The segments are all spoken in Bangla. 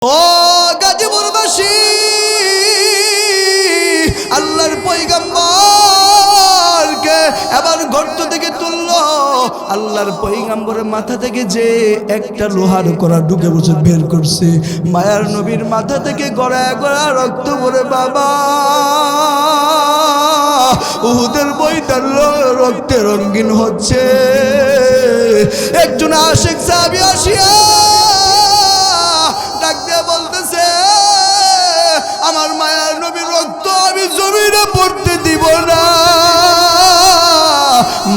ও গাজীপুরবাসী, আল্লাহর পয়গম্বরকে এবার গর্ত থেকে তুললো। আল্লাহর পয়গম্বরের মাথা থেকে যে একটা লোহার কড়া ঢুকে বসে বের করছে, মায়ার নবীর মাথা থেকে গড়ায় গড়া রক্ত পড়ে। বাবা, উহুদের ময়দান রক্তে রঙিন হচ্ছে। একজন আশিক সাহাবী আসিয়া ডাক দিয়ে বলতেছে, আমার মায়ার নবীর রক্ত আমি জমিনে পড়তে দিব না।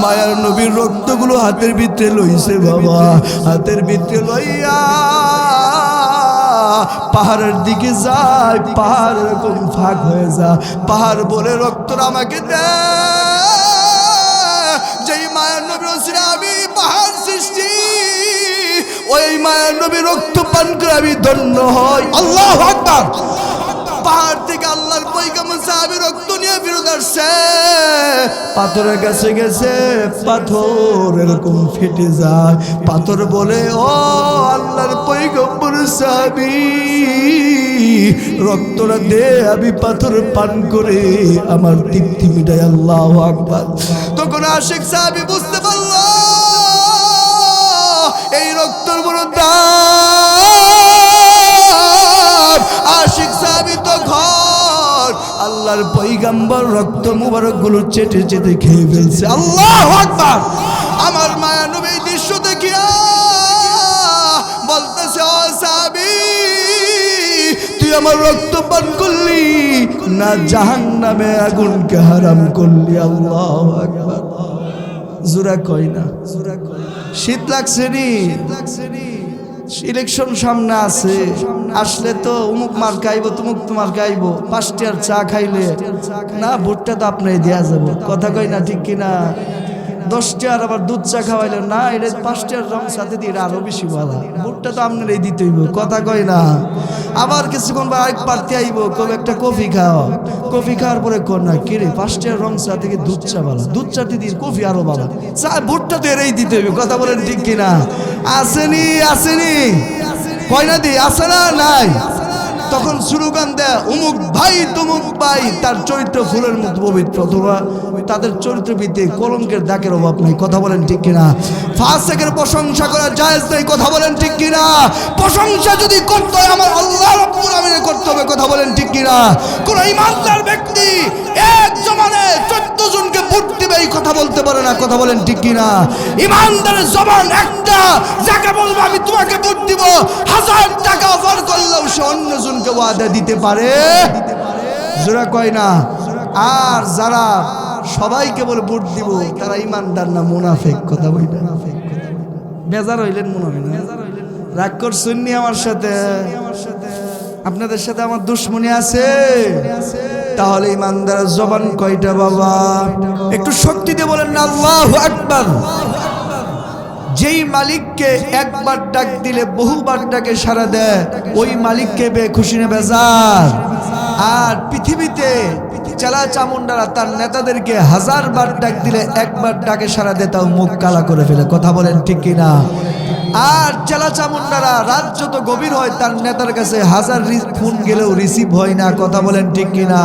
মায়ার নবীর রক্তগুলো হাতের ভিতরে লইছে বাবা, হাতের ভিতরে লইয়া পাহাড়ের দিকে যায়। পাহাড় এরকম ফাঁক হয়ে যায়, পাহাড় বলে রক্তটা আমাকে দে। যেই মায়ার নবীর ওসিলা আমি পাহাড় সৃষ্টি, ওই মায়ার নবীর রক্ত পান করে আমি ধন্য হই। আল্লাহু আকবার। পাহাড় থেকে আল্লাহর পয়গম্বর সাহাবী রক্ত নিয়ে ফিরত আসছে। পাথরের কাছে গেছে, পাথর এরকম ফেটে যায়। পাথর বলে, ও আল্লাহর পয়গম্বর সাহাবী, রক্তটা দে, আমি পাথর পান করে আমার তৃপ্তি মিটাই। আল্লাহু আকবার। তখন আশিক সাহাবী বুঝতে পারল এই রক্তর বড় দাম। আশিক সাহাবী তো ঘর আল্লাহর পয়গম্বর রক্ত মুবারক গুলো চেটে চেটে খেয়ে ফেলছে। আল্লাহু আকবার। আমার মায়া নবী এই দৃশ্য দেখিয়া বলতেছে, ও সাহাবী, তুই আমার রক্ত পান করলি না জাহান্নামে আগুনকে হারাম করলি? আল্লাহু আকবার। জোরা কই না, জোরা কই। শীত লাগছে নি, ইলেকশন সামনে আছে, আসলে তো উমুক মার খাইব, তুমুক তোমার খাইব। 5 টিয়ার চা খাইলে না, ভোটটা তো আপনার দেয়া যাবো। কথা কই না, ঠিক কিনা? 10 টিয়ার আবার দুধ চা খাওয়াইলে না, এটা 5 টিয়ার রং সাথে দিয়ে আরো বেশি ভালো। ভোটটা তো আপনার এই দিতে হইব। কথা কই না? আবার কিছুক্ষণ পর আরেক প্রার্থী আইব, কবে একটা কফি খাও। কফি খাওয়ার পরে কর না, কিরে 5 টিয়ার রং চা থেকে দুধ চা ভালো, দুধ চা দিয়ে কফি আরো ভালো। চা ভোটটা তো এরই দিতে হইব। কথা বলেন ঠিক কিনা? আসেনি, আসেনি, কয়না দি আছে না নাই? তখন স্লোগান দেয়, উমুক ভাই তুমুক ভাই, তার চরিত্র ফুলের মতো পবিত্র, অথবা তাদের চরিত্র ভিত্তিক কলঙ্কের দাগের অভাব নাই। কথা বলেন ঠিক কিনা? ফাসিকের প্রশংসা করা জায়েজ নেই। কথা বলেন ঠিক কিনা? প্রশংসা যদি করতে হয় আমার আল্লাহ রাব্বুল আমিনের করতে হবে। কথা বলেন ঠিক কিনা? কোন ইমানদার ব্যক্তি এক জমানে 14 জনকে ভোট দিবে এই কথা বলতে পারে না। কথা বলেন ঠিক কিনা? ইমানদারের জবান একটা, যাকে বলবো আমি তোমাকে ভোট দিব, 1000 টাকা অফার করলেও সে অন্য জনকে ওয়াদা দিতে পারে। জোরা কয় না? আর যারা সবাইকে বলে ভোট দিব, তারা ইমানদার না মুনাফিক। কথা বই না, বেজার হইলেন মনে হয় না? রাগ করছেন নি আমার সাথে? আপনাদের সাথে আমার দুশ্মনী আছে? তাহলে ইমানদারের জবান কয়টা বাবা? একটু শক্তি দিয়ে বলেন না আল্লাহু আকবার। যেই মালিককে একবার ডাক দিলে বহুবার ডাকে সাড়া দেয়, ওই মালিককে খুশি না বেজার? আর পৃথিবীতে চালা চামুন্ডারা তার নেতাদেরকে 1000 বার ডাক দিলে একবার ডাকে সাড়া দেয়, তাও মুখ কালা করে ফেলে। কথা বলেন ঠিক কিনা? আর চালা চামুন্ডারা রাত যত গভীর হয়, তার নেতার কাছে 1000 ফোন গেলেও রিসিভ হয় না। কথা বলেন ঠিক কিনা?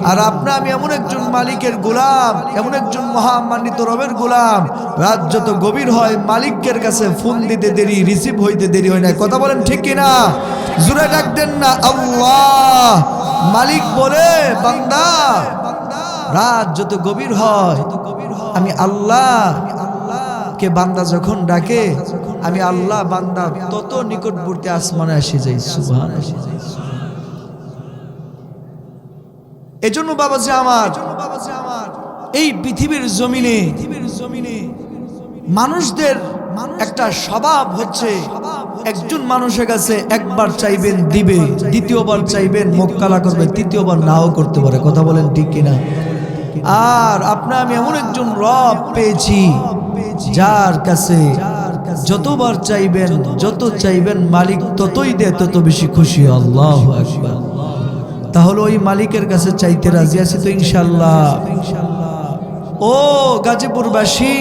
আর আপনি আমি এমন একজন মালিকের গোলাম, এমন একজন মহামান্বিত রবের গোলাম, রাত যত গভীর হয় মালিকের কাছে ফোন দিতে দেরি, রিসিভ হইতে দেরি হয় না। কথা বলেন ঠিক কিনা? জোরে ডাক দেন না আল্লাহ। মালিক বলে, বান্দা, রাত যত গভীর হয় আমি আল্লাহ কে বান্দা যখন ডাকে, আমি আল্লাহ বান্দা তত নিকটবর্তী আসমানে এসে যাই। সুবহানাল্লাহ। এজন্য বাবাজি আমার, এই পৃথিবীর জমিনে মানুষদের একটা স্বভাব হচ্ছে, একজন মানুষের কাছে একবার চাইবেন দিবে, দ্বিতীয়বার চাইবেন মুখ কালা করবে, তৃতীয়বার নাও করতে পারে। কথা বলেন ঠিক কিনা? আর আপনার আমি এমন একজন রব পেয়েছি, যার কাছে যতবার চাইবেন, যত চাইবেন মালিক ততই দেয়, তত বেশি খুশি। আল্লাহু আকবার। তাহলে ওই মালিকের কাছে চাইতে রাজি আছি তো ইনশাআল্লাহ? ও গাজীপুরবাসী,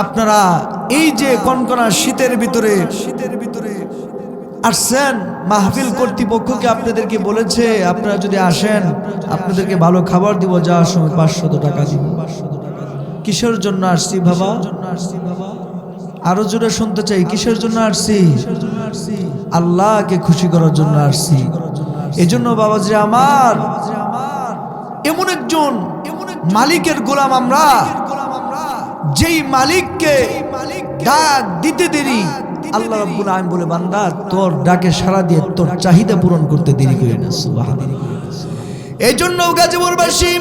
আপনারা এই যে কনকনা শীতের ভিতরে আসছেন, মাহফিল কর্তৃপক্ষকে আপনাদেরকে বলেছে আপনারা যদি আসেন আপনাদেরকে ভালো খাবার দিব, যাওয়ার সময় 500 টাকা দিব। কিসের জন্য আসছি বাবা? আরো জোরে শুনতে চাই, কিসের জন্য আসছি? আল্লাহকে খুশি করার জন্য আসছি। এজন্য বাবাজি আমার, এমন একজন মালিকের গোলাম আমরা, যেই মালিককে ডাক দিতে দেরি আল্লাহ রাব্বুল আলামিন বলে, বান্দা তোর ডাকে সাড়া দিয়ে তোর চাহিদা পূরণ করতে দেরি করে না। সুবহানাল্লাহ। এই জন্য গাজীপুরবাসী,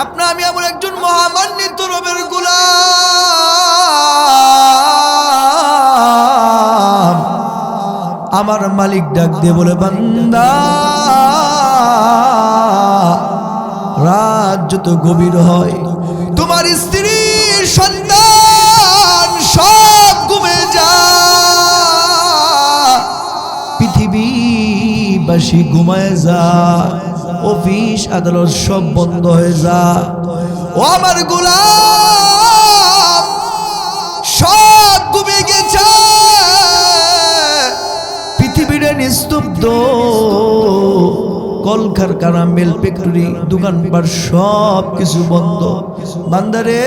আপনা আমি এমন একজন মহামান্বিত রবের গোলাম, আমার মালিক ডাক দিয়ে বলে, বান্দা রাত যত গভীর হয় তোমার স্ত্রী সন্তান সব ঘুমে যায়, পৃথিবীবাসী ঘুমায় যায়, অফিস আদালত সব বন্ধ হয়ে যায়। ও আমার গোলাম সব ঘুমিয়ে গেছে, পৃথিবীটা নিস্তব্ধ, কলকারখানা, মিল, ফ্যাক্টরি, দোকানপাট সব কিছু বন্ধ। বান্দারে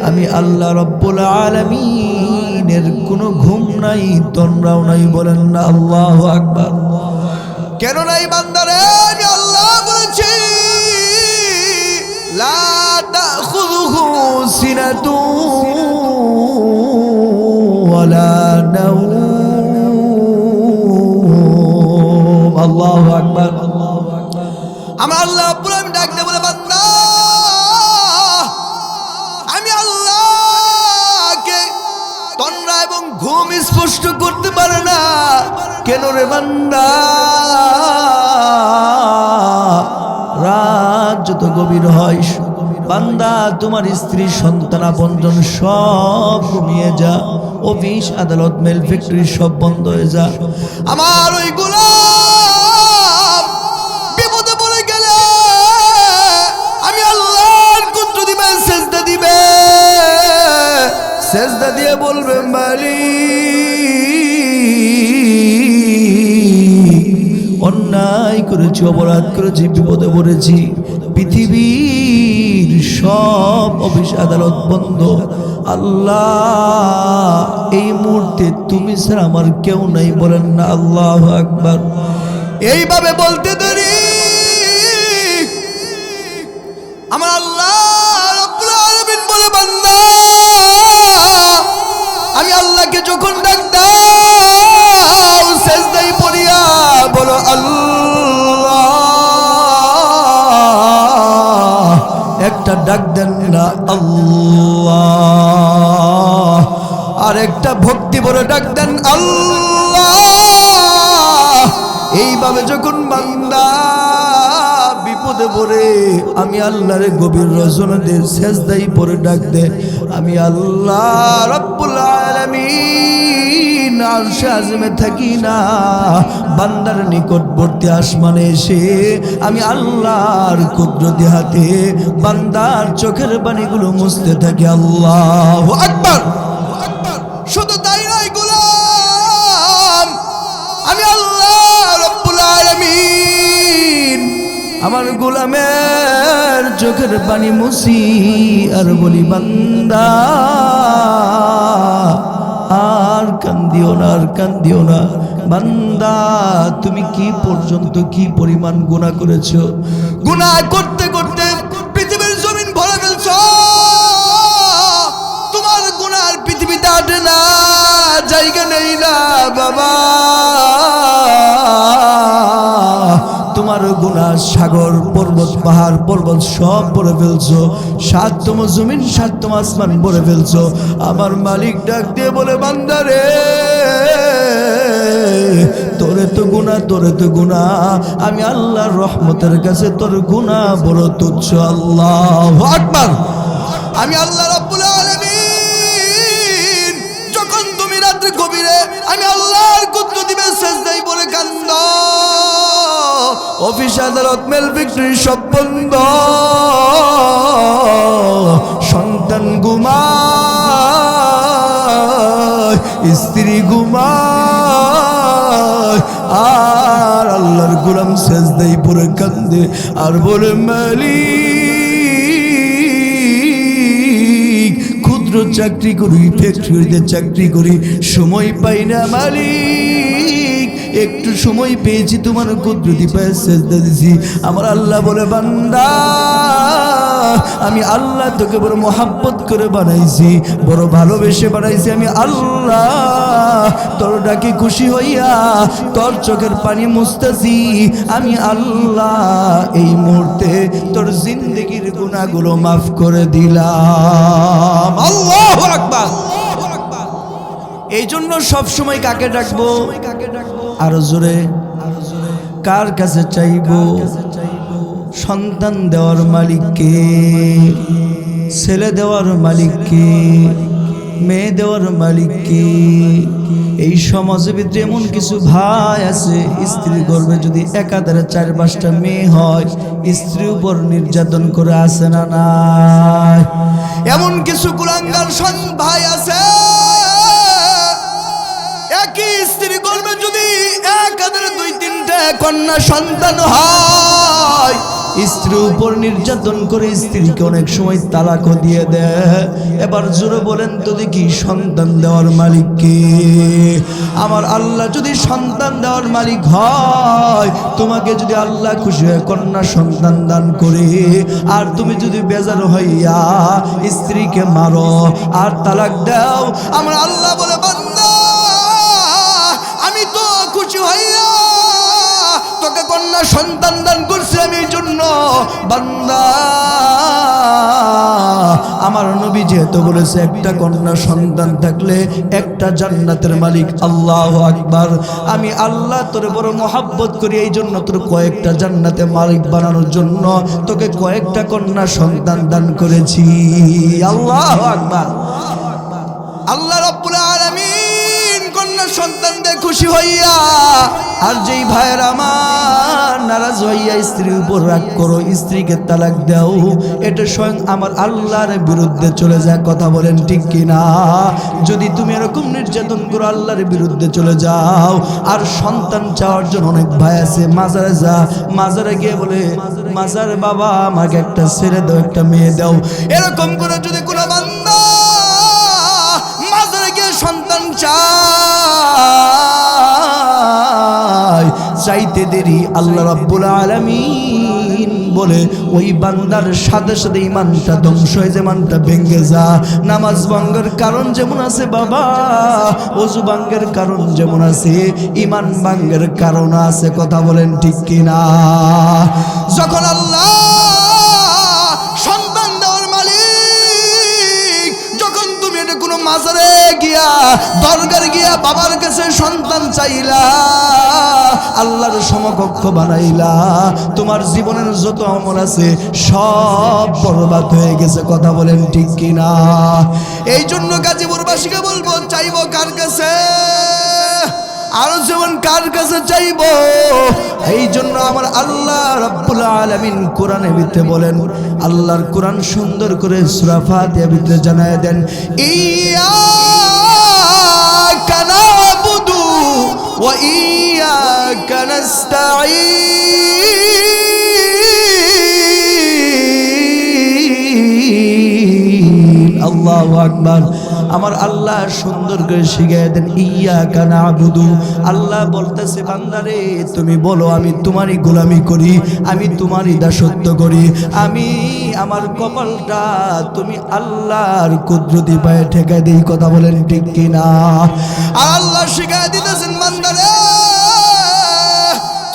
আমি আল্লাহ রাব্বুল আলামিনের কোনো ঘুম নাই, তন্দ্রাও নাই, বলেন না আল্লাহু আকবার। কেন নাই বান্দারে? আমি আল্লাহ বলেছি, লা তাখুযুহু সিনাতুন ওয়ালা নাওম। আল্লাহু আকবার। আমার আল্লাহ রাব্বুল আলামিন ডাক দিয়ে বলে, বান্দা আমি আল্লাহকে তন্দ্রা এবং ঘুম স্পষ্ট করতে পারে না। কেন রে বান্দা? রাত যত গভীর হয় বান্দা তোমার স্ত্রী সন্তান আপনজন সব ঘুমিয়ে যা, অফিস আদালত মিল ফ্যাক্টরি সব বন্ধ হয়ে যা। আমার ওই গোলাম বিপদে পড়ে গেলে আমি আল্লাহর কুদরত দিবে, সেজদা দিবে, সেজদা দিয়ে বলবে, মালিক অন্যায় করেছি, অপরাধ করেছি, বিপদে পড়েছি, পৃথিবীর সব অফিস আদালত বন্ধ, আল্লাহ এই মুহূর্তে তুমি ছাড়া আমার কেউ নাই, বলেন না আল্লাহু আকবার। এইভাবে বলতে দেরি আমার আল্লাহ রাব্বুল আলামিন বলে, বান্দা আমি আল্লাহকে যখন ডাক দাও সেজদায় পড়িয়া বলো আল্লাহ, একটা ডাক দেন না আল্লাহ, আর একটা ভক্তি বলে ডাক দেন আল্লাহ। এইভাবে যখন বান্দা বিপদে পড়ে আমি আল্লাহর গভীর রজনীতে সেজদায় পড়ে ডাক দে, আমি আল্লাহ রাব্বুল আলামিন আরশে আযমে থাকি না, বান্দার নিকটবর্তী আসমানে এসে আমি আল্লাহর কুদরতি হাতে বান্দার চোখের পানিগুলো মুছতে থাকি। আল্লাহু আকবার। শুধু তাই নয় গোলাম, আমি আল্লাহ রাব্বুল আলামিন আমার গোলামের চোখের পানি মুছি আর বলি, বান্দা আর কান্দিও না, আর কান্দিও না। বান্দা তুমি কি পর্যন্ত কি পরিমাণ গুনাহ করেছো? গুনাহ করতে করতে পৃথিবীর জমিন ভরে ফেলছো। তোমার গুনার পৃথিবীতে আটে না, জায়গা নেই না বাবা। তোমার গুনাহ সাগর, পর্বত, পাহাড়, পর্বত সব ভরে ফেলছো, সাতম জমিন সাতম আসমান ভরে ফেলছো। আমার মালিক ডাক দিয়ে বলে, বান্দারে তোরে তো গুনাহ, তোরে তো গুনাহ, আমি আল্লাহর রহমতের কাছে তোর গুনাহ বড় তুচ্ছ। আল্লাহু আকবার। আমি আল্লাহ রাব্বুল আলামিন যখন তুমি রাত্রে গভীরে আমি আল্লাহর কুদরত দিবে সেজদায় পড়ে কান্দো, অফিস আদালত মিল ফ্যাক্টরি সব বন্ধ, সন্তান ঘুমায়, স্ত্রী ঘুমায়, আর আল্লাহর গোলাম সেজদায় পড়ে কান্দে আর বলে মালিক, ক্ষুদ্র চাকরি করি, ফ্যাক্টরিতে চাকরি করি, সময় পাই না মালিক, একটু সময় পেয়েছি তোমার কুদরতি পায়ে সেজদা দিছি। আমার আল্লাহ বলে বান্দা, আমি আল্লাহ তোকে বড় মোহাব্বত করে বানাইছি, বড় ভালোবেসে বানাইছি। আমি আল্লাহ তোর ডাকে খুশি হইয়া তোর চোখের পানি মুছতেছি। আমি আল্লাহ এই মুহূর্তে তোর জিন্দগির গুনাহগুলো মাফ করে দিলাম। আল্লাহু আকবার। এই জন্য সবসময় কাকে ডাকবো? আরো জোরে, কার কাছে চাইবো? সন্তান দেওয়ার মালিককে, ছেলে দেওয়ার মালিককে, মেয়ে দেওয়ার মালিককে। এই সমাজের ভিতরে এমন কিছু ভাই আছে, স্ত্রীর গর্ভে যদি একাধারে 4-5টা মেয়ে হয়, স্ত্রীর উপর নির্যাতন করে আছে না নাই? এমন কিছু কুলাঙ্গার ভাই আছে, একই স্ত্রীর গর্ভে যদি একাধারে 2-3টা কন্যা সন্তান হয়, স্ত্রীর উপর নির্যাতন করে স্ত্রীকে অনেক সময় তালাকও দিয়ে দেয়। এবার জোরে বলেন তো দেখি, সন্তান দেওয়ার মালিক কে? আমার আল্লাহ যদি সন্তান দেওয়ার মালিক হয়, তোমাকে যদি আল্লাহ খুশি হয়ে কন্যা সন্তান দান করে, আর তুমি যদি বেজার হইয়া স্ত্রীকে মারো আর তালাক দাও, আমার আল্লাহ বলে বান্দা, আমি তো খুশি হইয়া তোকে কন্যা সন্তান দান করছি, আমি এই জন্য বান্দা, আমার নবী যেহেতু বলেছে একটা কন্যা সন্তান থাকলে একটা জান্নাতের মালিক। আল্লাহু আকবার। আমি আল্লাহ তোরে বড় মহব্বত করি, এই জন্য তোর কয়েকটা জান্নাতের মালিক বানানোর জন্য তোকে কয়েকটা কন্যা সন্তান দান করেছি। আল্লাহু আকবার। আল্লাহ রাব্বুল আলামিন কন্যা সন্তান দিয়ে খুশি হইয়া, আর যেই ভাইয়ের আমার নারাজ হইয়া স্ত্রীর উপর রাগ করো, স্ত্রীকে তালাক দাও, এটা স্বয়ং আমার আল্লাহর বিরুদ্ধে চলে যায়। কথা বলেন ঠিক কিনা? যদি তুমি এরকম নির্যাতন করো, আল্লাহর বিরুদ্ধে চলে যাও। আর সন্তান চাওয়ার জন্য অনেক ভাই আছে, মাজারে যা, মাজারে গিয়ে বলে মাজার বাবা আমাকে একটা ছেড়ে দাও, একটা মেয়ে দাও। এরকম করে যদি কোনো বান্দা মাজারে গিয়ে সন্তান চাইতে দেরি, আল্লাহ রাব্বুল আলামিন বলে ওই বান্দার সাথে সাথে ইমানটা ধ্বংস হয়ে যায়, ইমানটা ভেঙে যা। নামাজ ভঙ্গের কারণ যেমন আছে বাবা, ওযু ভঙ্গের কারণ যেমন আছে, ইমান ভঙ্গের কারণ আছে। কথা বলেন ঠিক কিনা? যখন আল্লাহ সন্তান দেওয়ার মালিক, যখন তুমি এটা কোনো মাজারে গিয়া, দরগারে গিয়া বাবার কাছে সন্তান চাইলা, আল্লাহর সমকক্ষ বানাইলা, তোমার জীবনের যত আমল আছে সব বরবাদ হয়ে গেছে। কথা বলেন ঠিক কিনা? এই জন্য গাজীপুরবাসীকে বলবো, চাইবো কার কাছে? আরো যেমন কার কাছে চাইবো? এই জন্য আমার আল্লাহ রাব্বুল আলামিন কোরআনের ভিতরে বলেন, আল্লাহর কোরআন সুন্দর করে সূরা ফাতিহার ভিতরে জানায় দেন, ইয়্যাকা না'বুদু ওয়া ইয়্যাকা নাস্তাঈন। আল্লাহু আকবার। আমার আল্লাহ সুন্দর করে শিখিয়ে দেন, ইয়্যাকা না'বুদু। আল্লাহ বলতেছে, বান্দারে তুমি বলো আমি তোমারই গোলামি করি, আমি তোমারই দাসত্ব করি, আমি আমার কপালটা তুমি আল্লাহর কুদরতি পায়ে ঠেকাই দেই। কথা বলেন ঠিক কিনা? আর আল্লাহ শিখিয়ে দিতেছেন, বান্দারে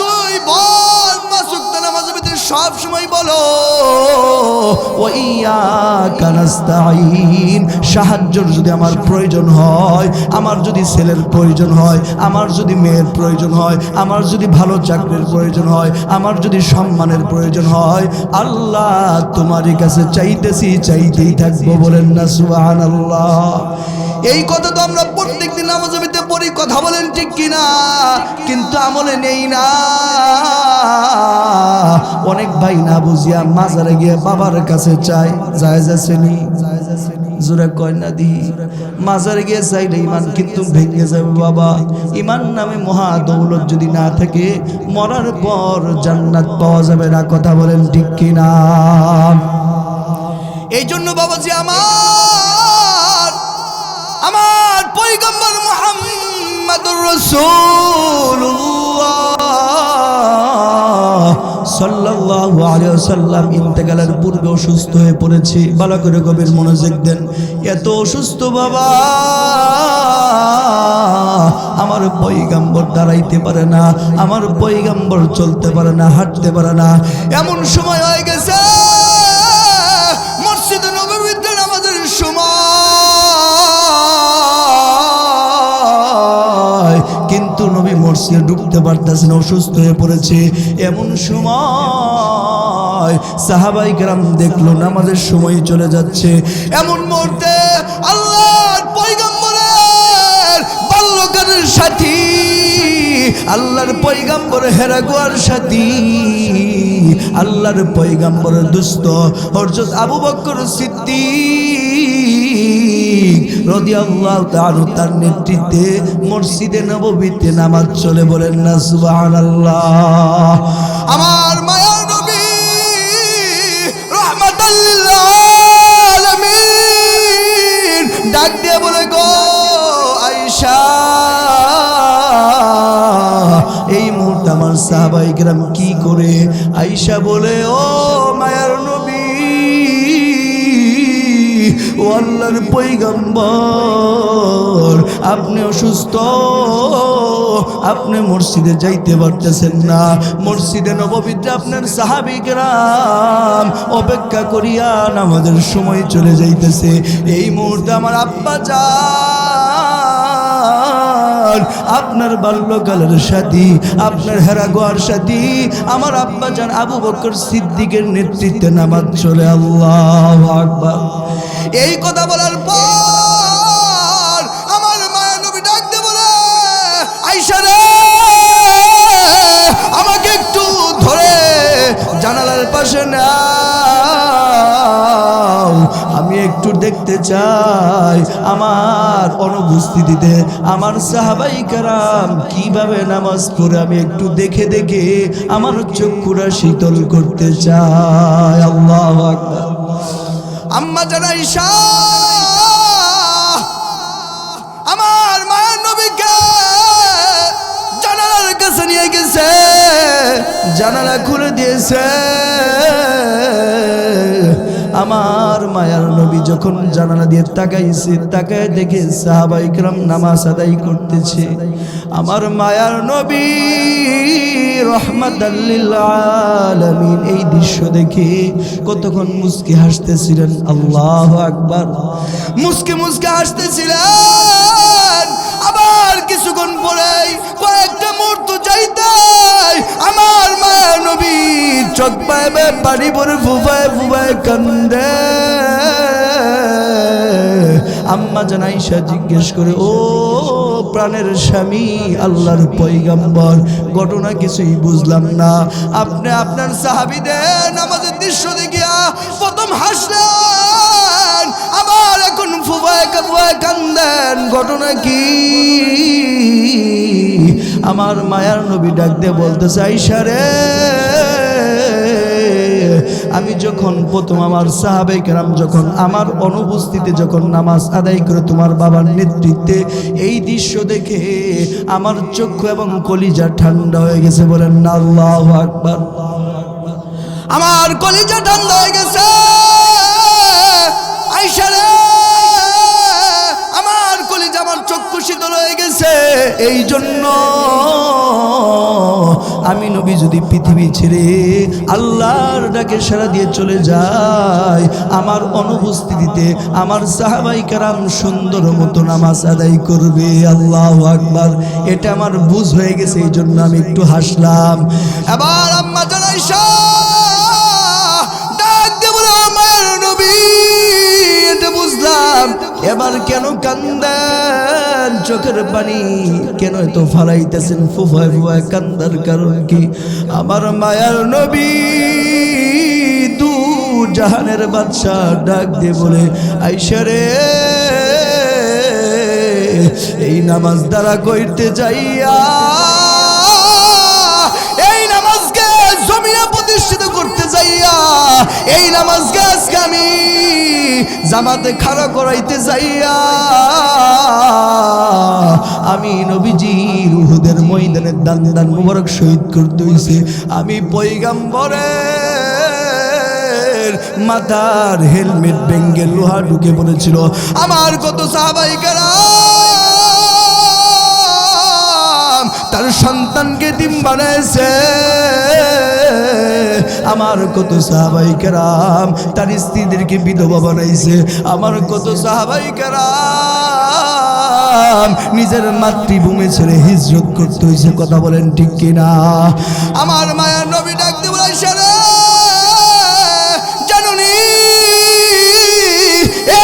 তুই বল, পাঁচ ওয়াক্ত নামাজের ভিতরে সব সময় বলো ওয়া ইয়্যাকা নাস্তাঈন। সাহায্যের যদি আমার প্রয়োজন হয়, আমার যদি ছেলের প্রয়োজন হয়, আমার যদি মেয়ের প্রয়োজন হয়, আমার যদি ভালো চাকরির প্রয়োজন হয়, আমার যদি সম্মানের প্রয়োজন হয়, আল্লাহ তোমারই কাছে চাইতেছি, চাইতেই থাকবো। বলেন না সুবহানাল্লাহ? এই কথা তো আমরা প্রত্যেকদিন নামাজের ভিতরে পড়ি। কথা বলেন ঠিক কিনা? কিন্তু আমলে নেই না। অনেক ভাই না বুঝিয়া মাজারে গিয়ে বাবার কাছে চায়। জায়েজ আছে নি? জোরে কয় না দি মাজারে গিয়ে চাইলে ইমান কিন্তু ভেঙে যাবে বাবা। ইমান নামে মহা দৌলত যদি না থাকে মরার পর জান্নাত পাওয়া যাবে না। কথা বলেন ঠিক কিনা? এই জন্য বাবাজি আমার পয়গম্বর মুহাম্মদুর রাসূলুল্লাহ সাল্লাল্লাহু আলাইহি ওয়াসাল্লাম ইন্তেকালের পূর্বে অসুস্থ হয়ে পড়েছে। ভালো করে গভীর মনোযোগ দেন। এত অসুস্থ বাবা, আমার পয়গম্বর দাঁড়াইতে পারে না, আমার পয়গম্বর চলতে পারে না, হাঁটতে পারে না। এমন সময় হয়ে গেছে মসজিদে নববীতে নামাজের সময়, কিন্তু নবী মসজিদে ঢুকতে পারতেছে না, অসুস্থ হয়ে পড়েছে। এমন সময় সাহাবায়ে কেরাম দেখলো নামাজের সময় চলে যাচ্ছে। এমন মুহূর্তে আল্লাহর পয়গম্বরের বাল্যকালের সাথী, আল্লাহর পয়গম্বর হেরা গোয়ার সাথী, আল্লাহর পয়গম্বরের দুস্থ হযরত আবু বকর সিদ্দিক রাদিয়াল্লাহু তাআলা তার নেতৃত্বে মসজিদে নববীতে নামাজ চলে। বলেন না সুবহানাল্লাহ। আমার মায়ার নবী রাহমাতাল লিল আলামিন ডাক দিয়ে বলে, গো আয়েশা, এই মুহূর্তে আমার সাহাবায়ে কেরাম কি করে? আয়েশা বলে, ও মায়ার নবী, ও আল্লাহর পয়গম্বর, আপনি অসুস্থ, আপনি মসজিদে যাইতে পারতেছেন না। মসজিদে নববীতে আপনার সাহাবী কেরাম অপেক্ষা করিয়া নামাজের সময় চলে যাইতেছে। এই মুহূর্তে আমার আব্বা যান, আপনার বাল্যকালের সাথী, আপনার হেরা গোয়ার সাথী, আমার আব্বা জান আবু বকর সিদ্দিকের নেতৃত্বে নামাজ চলে। আল্লাহু আকবার। এই কথা বলার পর আমার মায়া নবী ডাক দিয়ে বলে, আয়েশা রে, আমাকে একটু ধরে জানালার পাশে নাও, আমি একটু দেখতে চাই আমার অনুপস্থিতিতে আমার সাহাবায়ে কেরাম কিভাবে নামাজ পড়ে, আমি একটু দেখে দেখে আমার চক্ষুরা শীতল করতে চাই। আল্লাহু আকবার। আম্মা জান আয়েশা আমার মায়ের নবীকে জানালার কাছে নিয়ে গেছে, জানালা খুলে দিয়েছে। আমার মায়ার নবী যখন জানালা দিয়ে তাকাইছে, তাকায় দেখে সাহাবায়ে কেরাম নামাজ আদায় করতেছে। আমার মায়ার নবী রাহমাতাল লিল আলামিন এই দৃশ্য দেখে কতক্ষণ মুস্কি হাসতেছিলেন। আল্লাহু আকবার। মুস্কি মুস্কি হাসতেছিলেন। আবার কিছুক্ষণ পরেই কয়েকটা মুহূর্ত যাইতে আমার মায়া নবী চোখ পাইবে পানি পরে ফুফায় ফুফায় কান্দে। আম্মা জান আয়েশা জিজ্ঞেস করে, ও প্রাণের স্বামী আল্লাহর পয়গম্বর, ঘটনা কিছুই বুঝলাম না। আপনি আপনার সাহাবীদের নামাজের দৃশ্য দেখিয়া প্রথম হাসলেন, আবার এখন ফুফায় ফুফায় কান্দেন, ঘটনা কি? আমার মায়ার নবী ডাক দিয়ে বলতেছে, আয়েশা রে, আমি যখন প্রথম আমার সাহাবায়ে কেরাম যখন আমার অনুপস্থিতিতে যখন নামাজ আদায় করে তোমার বাবার নেতৃত্বে, এই দৃশ্য দেখে আমার চক্ষু এবং কলিজা ঠান্ডা হয়ে গেছে। বলেন না আল্লাহু আকবার। আমার কলিজা ঠান্ডা হয়ে গেছে। আয়েশা রে, আমার কলিজা, আমার চক্ষু শীতল হয়ে গেছে। এই জন্য আমি নবী যদি পৃথিবী ছেড়ে আল্লাহর ডাকে সাড়া দিয়ে চলে যায়, আমার অনুপস্থিতিতে আমার সাহাবায়ে কেরাম সুন্দর মতো নামাজ আদায় করবে। আল্লাহু আকবার। এটা আমার বুঝ হয়ে গেছে, এই জন্য আমি একটু হাসলাম। এবার আম্মা জান আয়েশা ডাক দিয়ে বলে, আমার নবী, এটা বুঝলাম, এবার কেন কান্দেন? চোখের পানি কেন এত ফালাইতেছেন? ফুফায় ফুফায় কান্দার কারণ কি? আমার মায়ার নবী দূর জাহানের বাদশাহ ডাক দিয়ে বলে, আয়েশা রে, এই নামাজ দ্বারা কইতে যাইয়া, এই নামাজকে জমিনে প্রতিষ্ঠিত করতে যাইয়া, এই নামাজকে আজকে আমি জামাতে খাড়া করাইতে যাইয়া আমি নবীজির উহুদের ময়দানে দান মুবারক শহীদ করতে হইছে। আমি পয়গম্বরের মাথার হেলমেট ভেঙে লোহা ঢুকে পড়েছিল। আমার কত সাহাবায়ে কেরাম তার সন্তানকে এতিম বানাইছে। আমার কত সাহাবায়ে কেরাম তার স্ত্রীদেরকে বিধবা বানাইছে। আমার কত সাহাবায়ে কেরাম নিজের মাতৃভূমি ছেড়ে হিজরত করতে হয়েছে। কথা বলেন ঠিক কিনা? আমার মায়ার নবী ডাক দিয়ে বলে, আয়েশা রে, জানুনি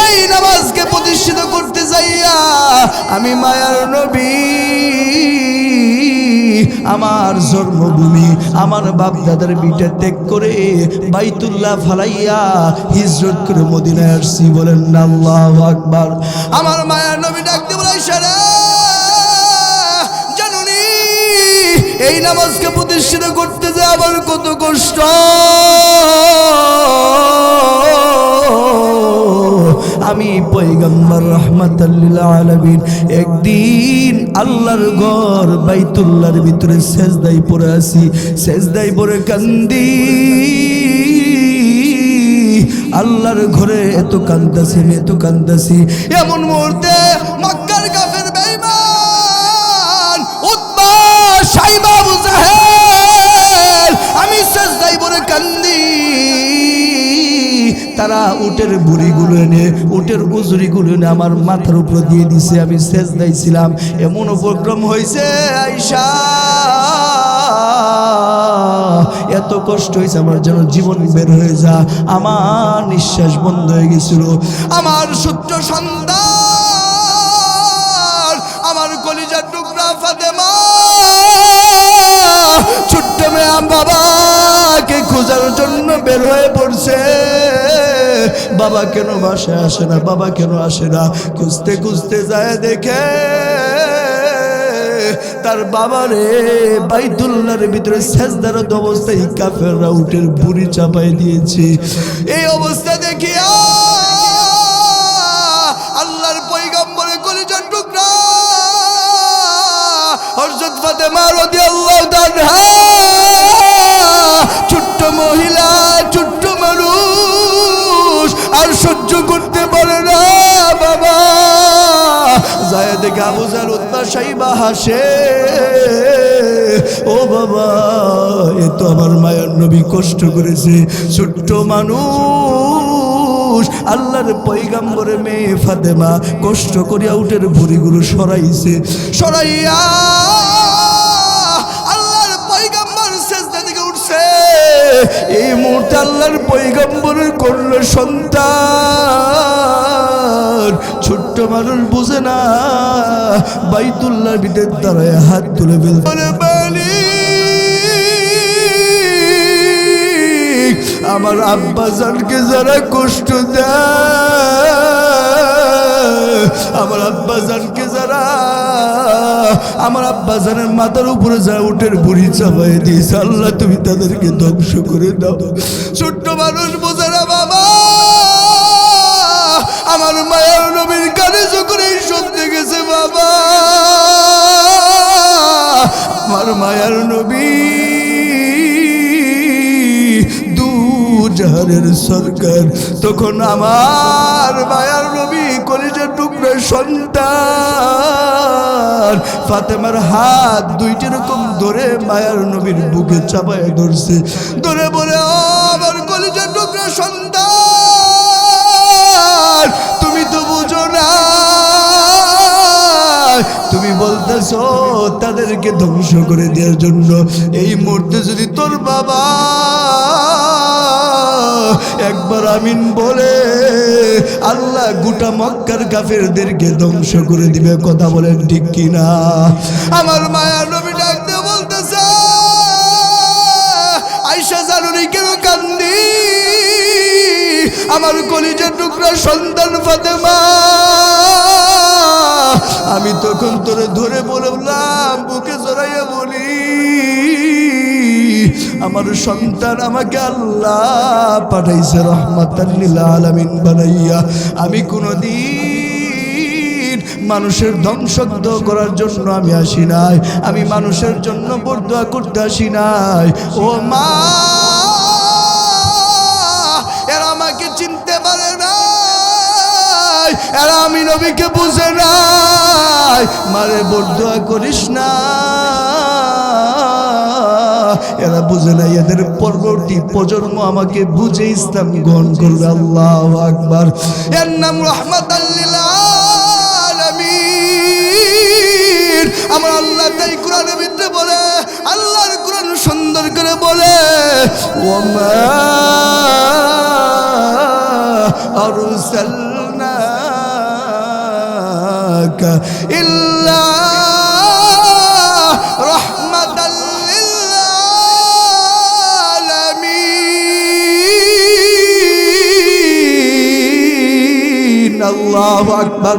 এই নামাজকে প্রতিষ্ঠিত করতে যাইয়া আমি মায়ার নবী আমার জন্মভূমি, আমার বাপ দাদার ভিটা ত্যাগ করে বাইতুল্লাহ ফালাইয়া হিজরত করে মদিনায় আসছি। বলেন না আল্লাহু আকবার। আমার মায়ার নবী ডাক দিয়ে বলে, আয়েশা রে, জানুনি এই নামাজকে প্রতিষ্ঠিত করতে যে আমার কত কষ্ট। আমি পয়গম্বর রাহমাতাল লিল আলামিন একদিন আল্লাহর ঘর বাইতুল্লাহর ভিতরে সেজদায় পড়ে আছি, সেজদায় পড়ে কান্দি। আল্লাহর ঘরে এত কান্দাছি, এত কান্দাছি, এমন মুহূর্তে মক্কার কাফের বেঈমান উতবা, শাইবা, আবু জাহেল, আমি সেজদায় পড়ে কান্দি। তারা উটের বুড়িগুলো এনে, উটের উজুরিগুলো এনে আমার মাথার উপর দিয়ে দিছে। আমি সেজদায় ছিলাম। এমন উপক্রম হয়েছে আয়েশা, এত কষ্ট হয়েছে আমার যেন জীবন বের হয়ে যা। আমার নিঃশ্বাস বন্ধ হয়ে গেছিল। আমার সূত্র সন্তান, আমার কলিজার টুকরা ফাতেমা ছোট্ট মেয়ে বাবাকে খোঁজার জন্য বের হয়ে পড়ছে। বাবা কেন বাসায় আসে না, বাবা কেন আসে না, খুঁজতে খুঁজতে যায় দেখে তার বাবারে বাইতুল্লাহর ভিতরে সেজদারত অবস্থায় কাফেররা উটের বুড়ি চাপাই দিয়েছে। এই অবস্থা দেখিয়া আল্লাহর পয়গম্বরের কলিজার টুকরা হযরত ফাতেমা রাদিয়াল্লাহু তাআলা, ছোট্ট মহিলা, ছোট্ট মানুষ, আর সহ্য করতে পারে না। বাবা যায় দেখে আবু জাহল, উতবা, শাইবা হাসে। ও বাবা, এ তো আমার মায়ার নবী কষ্ট করেছে। ছোট্ট মানুষ, আল্লাহর পয়গম্বরের মেয়ে ফাতেমা কষ্ট করিয়া উটের ভুঁড়িগুলো সরাইছে। সরাইয়া আল্লাহর পয়গম্বর সেজদা থেকে উঠছে। এই মুহূর্তে আল্লাহর পয়গম্বরের করল সন্তান। ছোট্ট মানুষ বুঝে না, বাইতুল্লাহর ভিতরে দাঁড়ায় হাত তুলে বলে, আমার আব্বাজানকে যারা কষ্ট দেয়, আমার আব্বাজানকে যারা, আমার আব্বাজানের মাথার উপরে যা উটের বুড়ি চাপাই দিয়েছে, আল্লাহ তুমি তাদেরকে ধ্বংস করে দাও। ছোট্ট মানুষ বোঝে না বাবা। আমার মায়ার নবীর কানে যখন এই শুনতে গেছে বাবা, আমার মায়ার নবী জাহানের সরকার, তখন আমার মায়ার নবী কলিজার টুকরা সন্তান ফাতেমার হাত দুইটা রকম ধরে মায়ার নবীর বুকে চাপায় ধরছে। ধরে বলে, ও আমার কলিজার টুকরা সন্তান, তুমি তো বুঝো না, তুমি বলতেছ তাদেরকে ধ্বংস করে দেওয়ার জন্য। এই মুহূর্তে যদি তোর বাবা একবার আমিন বলে, আল্লাহ গোটা মক্কার কাফেরদেরকে ধ্বংস করে দিবে। কথা বলেন ঠিক কিনা? আমার মায়া নবী ডাকতে বলতেছে, আয়েশা জানুনি কেন কান্দি? আমার কলিজার টুকরা সন্তান ফাতেমা, আমি তখন তোরে ধরে বললাম, বুকে জড়াইয়া বলি, আমার সন্তান আমাকে আল্লাহ পাঠাইছে রহমাতাল লিল আলামিন বানাইয়া। আমি কোনদিন মানুষের ধ্বংস করার জন্য আমি আসি নাই, আমি মানুষের জন্য বরদোয়া করতে আসি নাই। ও মা, এরা আমাকে চিনতে পারে নাই, এরা আমি নবীকে বুঝে নাই। মারে বরদোয়া করিস না, এরা বুঝে নাই, এদের পরবর্তী প্রজন্ম আমাকে বুঝে ইসলাম গ্রহণ করবে। আল্লাহু আকবার। এর নাম রাহমাতাল লিল আলামিন। আমার আল্লাহ তাই কোরআনের ভিতরে বলে, আল্লাহর কোরআন সুন্দর করে বলে, ওমা আরসালনাকা ইল্লা রাহমাতাল লিল আলামিন। আল্লাহু আকবার।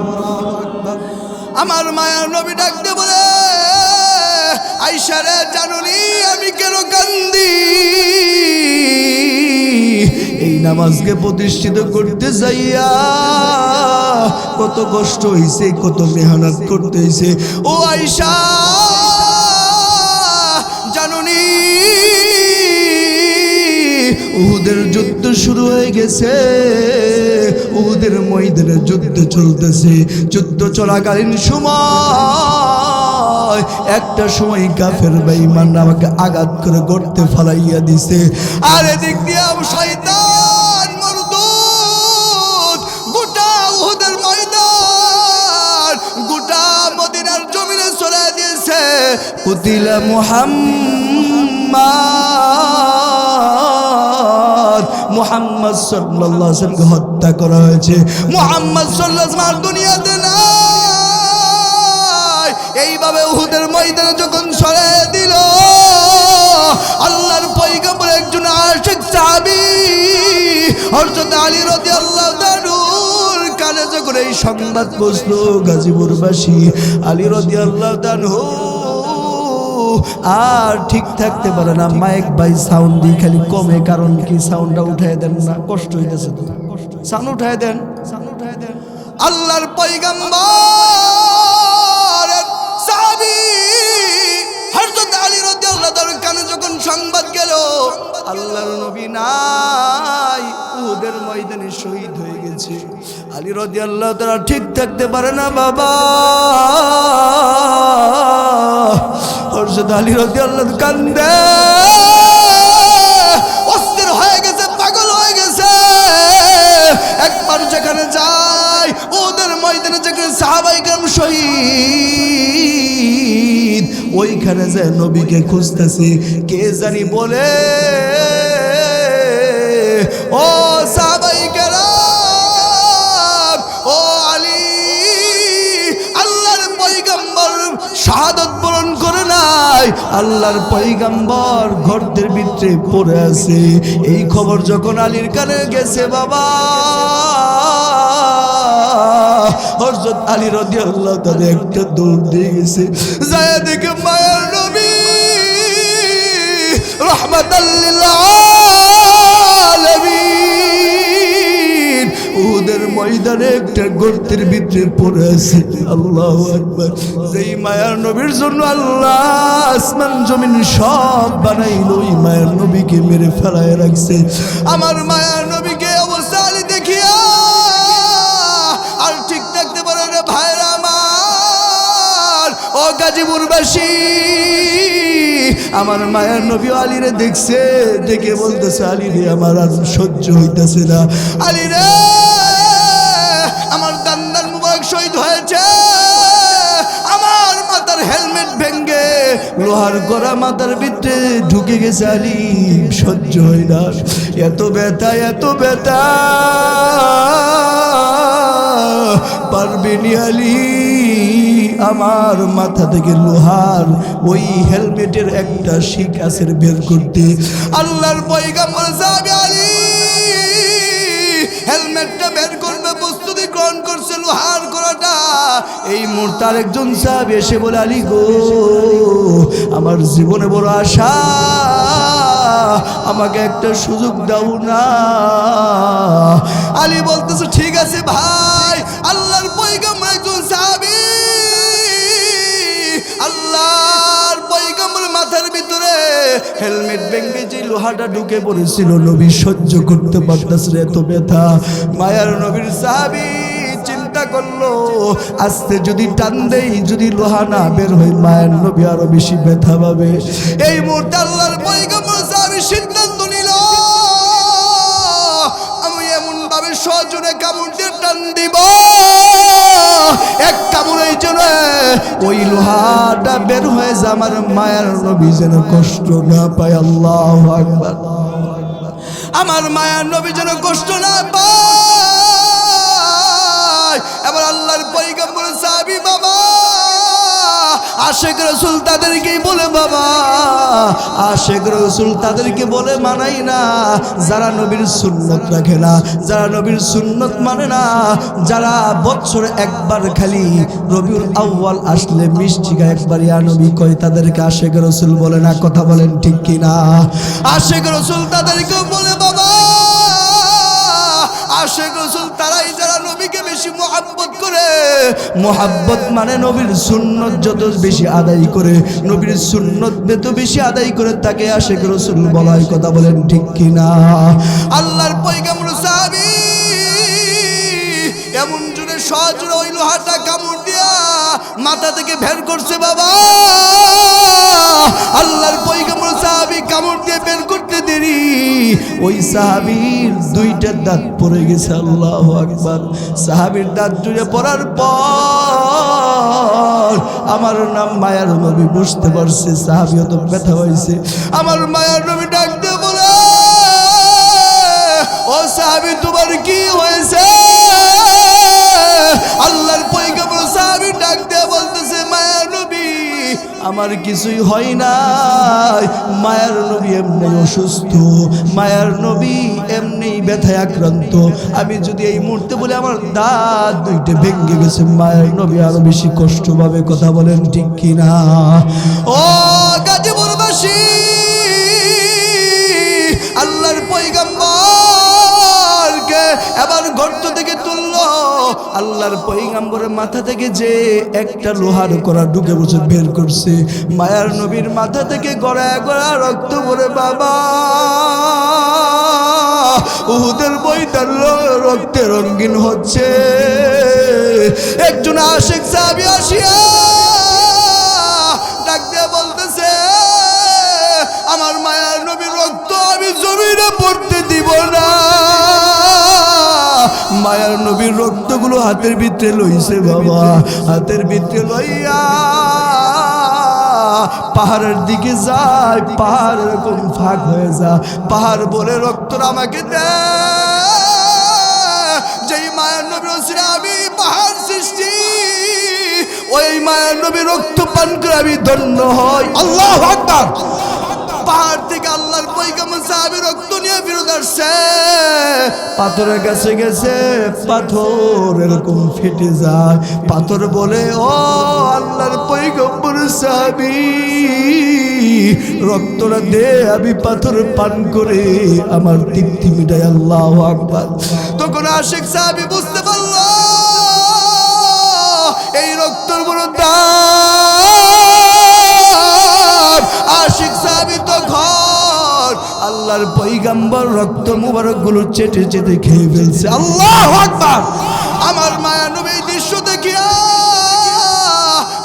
আমার মায়ার নবী ডাকতে বলে, আয়েশা রে জানুনি আমি কেন কান্দি? এই নামাজকে প্রতিষ্ঠিত করতে যাইয়া কত কষ্ট হইছে, কত মেহনত করতে হইছে। ও আয়েশা জানুনি, উহুদের যুদ্ধ শুরু হয়ে গেছে, উহুদের ময়দানে যুদ্ধ চলতেছে। যুদ্ধ চলাকালীন সময় একটা সময় কাফের বেঈমান আমাকে আঘাত করে গর্তে ফালাইয়া দিছে। আর এদিক দিয়ে শয়তান মরদুদ গোটা উহুদের ময়দান, গোটা মদিনার জমিনে ছড়ায় দিয়েছে। কুতিলা মুহাম্মদ সাল্লাল্লাহু আলাইহি ওয়াসাল্লামকে হত্যা করা হয়েছে। মুহাম্মদ সাল্লাল্লাহু আলাইহি ওয়াসাল্লাম দুনিয়াতে নাই। এইভাবে উহুদের ময়দানে যখন ছড়ায় দিল, আল্লাহর পয়গম্বর একজন আশিক সাহাবী হযরত আলী রাদিয়াল্লাহু তাআলার কানে যখন এই সংবাদ পৌঁছলো, গাজীপুরবাসী আলী রাদিয়াল্লাহু তাআলা আর ঠিক থাকতে পারে না। মাইক বাই সাউন্ড দিয়ে খালি কমে, কারণ কি সাউন্ডটা উঠায় দেন না, কষ্ট হইতেছে তো, সাউন্ড উঠায় দেন। আল্লাহর পয়গম্বর সাহাবী হযরত আলী রাদিয়াল্লাহু তাআলার কানে যখন সংবাদ গেল আল্লাহর নবী নাই, উহুদের ময়দানে শহীদ হয়ে গেছে, আলী রাদিয়াল্লাহু তাআলা ঠিক থাকতে পারে না বাবা। হযরত আলী রাদিয়াল্লাহু কান্দে, অস্থির হয়ে গেছে, পাগল হয়ে গেছে। একবার যেখানে যায়, ওদের ময়দানে যেখানে সাহাবায়ে কেরাম শহীদ, ওইখানে যায় নবীকে খুঁজতেছে। কে জানি বলে, ও সাহাবায়ে কেরাম, ও আলী, আল্লাহর পয়গম্বর শাহাদাত বরণ করে নাই, আল্লাহর পয়গম্বর গর্তের ভিতরে পড়ে আছে। এই খবর যখন আলীর কানে গেছে বাবা, হযরত আলী রাদিয়াল্লাহু তাআলা একটা দৌড় দিয়ে গেছে, যায় দেখে মায়ার নবী রাহমাতাল লিল আলামিন উহুদের ময়দানে একটা গর্তের ভিতরে পড়ে আছে। আল্লাহু আকবার। যেই মায়ার নবীর জন্য আল্লাহ আসমান জমিন সব বানাইলো, ওই মায়ার নবীকে মেরে ফেলায় রাখছে। আমার মায়ার নবীকে অবস্থা আলী দেখিয়া আর ঠিক থাকতে পারে না। ভাইরা আমার, ও গাজীপুরবাসী, আমার মায়ার নবী আলীরে দেখছে, দেখে বলতেছে, আলী রে আমার আর সহ্য হইতেছে না, আলী রে আমার দান্দার মুবারক শহীদ হয়েছে, আমার মাথার হেলমেট ভেঙ্গে লোহার গড়া মাথার ভিতরে ঢুকে গেছে, আলী সহ্য হয় না, এত ব্যথা, এত ব্যথা, পারবেনি আলী আমার মাথা থেকে লোহার ওই হেলমেটের একটা শিক আছে বের করতে। আল্লাহর পয়গম্বর সাহাবী আলী হেলমেটটা বের করবে, প্রস্তুতি গ্রহণ করছে লোহার করাটা। এই মুহূর্তে আরেকজন সাহাবী এসে বলে, আলী গো, আমার জীবনে বড় আশা, আমাকে একটা সুযোগ দাও না। আলী বলতেছে, ঠিক আছে ভাই, আল্লাহর পয়গম্বর একজন সাহাবী, আল্লাহর পয়গম্বর মাথার ভিতরে হেলমেট ভেঙে যে লোহাটা ঢুকে পড়েছিল, নবী সহ্য করতে পারতেছে এত ব্যথা। মায়ার নবীর সাহাবী চিন্তা করলো, আস্তে যদি টান দেই, যদি লোহা না বের হয়, মায়ের নবী আরো বেশি ব্যথা পাবে। এই মুহূর্তে আল্লাহর পয়গম্বর সাহাবী সিদ্ধান্ত নিল, আমি এমন ভাবে সজোরে কামড় দিয়ে টান দিব, এক কামড়েই যেন ওই লোহাটা বের হয়ে যায়, আমার মায়ের নবী যেন কষ্ট না পায়। আল্লাহু আকবার। আমার মায়ের নবী যেন কষ্ট না পায়। এবার আল্লাহর পয়গম্বর সাহাবী বাবা আশেক রাসূল তাদেরকেই বলে, বাবা আশেক রাসূল তাদেরকে বলে মানাই না যারা নবীর সুন্নত রাখে না, যারা নবীর সুন্নত মানে না, যারা বছরে একবার খালি রবিউল আউয়াল আসলে মিষ্টি গায়ে একবার ইয়া নবী কয়, তাদেরকে আশেক রাসূল বলে না। কথা বলেন ঠিক কিনা? আশেক রাসূল তাদেরকেও বলে, বাবা আশেক রাসূল তারাই যারা নবীকে বেশি মুহাব্বত করে। মুহাব্বত মানে নবীর সুন্নত যত বেশি আদায় করে, নবীর সুন্নত যত বেশি আদায় করে, তাকে আশেক রাসূল বলা হয়। কথা বলেন ঠিক কিনা? আল্লাহর পয়গম্বর সাহাবী এমন জোরে সজোরে ওই লোহাটা কামড় দিয়া মাথা থেকে বের করছে। বাবা আল্লাহর পয়গম্বর সাহাবী কামড় দিয়ে বের করতে দেরি, ওই সাহাবীর দুইটা দাঁত পড়ে গেছে। আল্লাহু আকবার। সাহাবীর দাঁত জুড়ে পড়ার পর আমার নাম মায়ার নবী বুঝতে পারছে সাহাবী তো ব্যথা হয়েছে। আমার মায়ার নবী ডাক দিয়ে বলে, ও সাহাবী তোমার কি হয়েছে? আল্লাহর পয়গম্বর সাহাবী ডাক দিয়ে বলতেছে, মায়ার নবী আমার কিছুই হয় নাই, মায়ার নবী এমনি অসুস্থ, মায়ার নবী এমনি ব্যথায় আক্রান্ত, আমি যদি এই মুহূর্তে বলে আমার দাঁত দুইটা ভেঙে গেছে, মায়ার নবী আরো বেশি কষ্ট পাবে। কথা বলেন ঠিক কিনা? ও গাজীপুরবাসী, আল্লাহর পয়গম্বরকে এবার গর্ত থেকে তুললো। আল্লাহর পয়গম্বরের মাথা থেকে যে একটা লোহার কড়া ঢুকে বসে বের করছে, মায়ার নবীর মাথা থেকে গড়ায় গড়া রক্ত পড়ে। বাবা উহুদের ময়দান রক্তে রঙিন হচ্ছে। একজন আশেক সাহাবী আসিয়া ডাক দিয়ে বলতেছে, আমার মায়ার নবীর রক্ত আমি জমিনে পড়তে দিব না। মায়ার নবীর রক্তগুলো হাতের ভিতরে লইছে। বাবা হাতের ভিতরে লইয়া পাহাড়ের দিকে যায়, পাহাড় এরকম ফাঁক হয়ে যায়, পাহাড় বলে রক্ত আমাকে দে। যেই মায়ের নবীর ওসিলা আমি পাহাড় সৃষ্টি, ওই মায়ের নবীর রক্ত পান করে আমি ধন্য হই। আল্লাহু আকবার। পাহাড় থেকে আল্লাহর পয়গম্বর সাহাবী রক্ত নিয়ে ফিরত আসছে, পাথরের কাছে গেছে, পাথর এরকম ফেটে যায়। পাথর বলে, ও আল্লাহর পয়গম্বর সাহাবী রক্তটা দে, আমি পাথর পান করে আমার তৃপ্তি মিটাই। আল্লাহু আকবার। তখন আশেক সাহাবী বুঝতে পারল এই রক্তর বড় দাম। আশেক সাহাবী তখন আল্লাহর পয়গম্বর রক্ত মুবারক গুলো চেটে চেটে খেয়ে ফেলছে। আল্লাহু আকবার। আমার মায়া নবী দৃশ্য দেখিয়া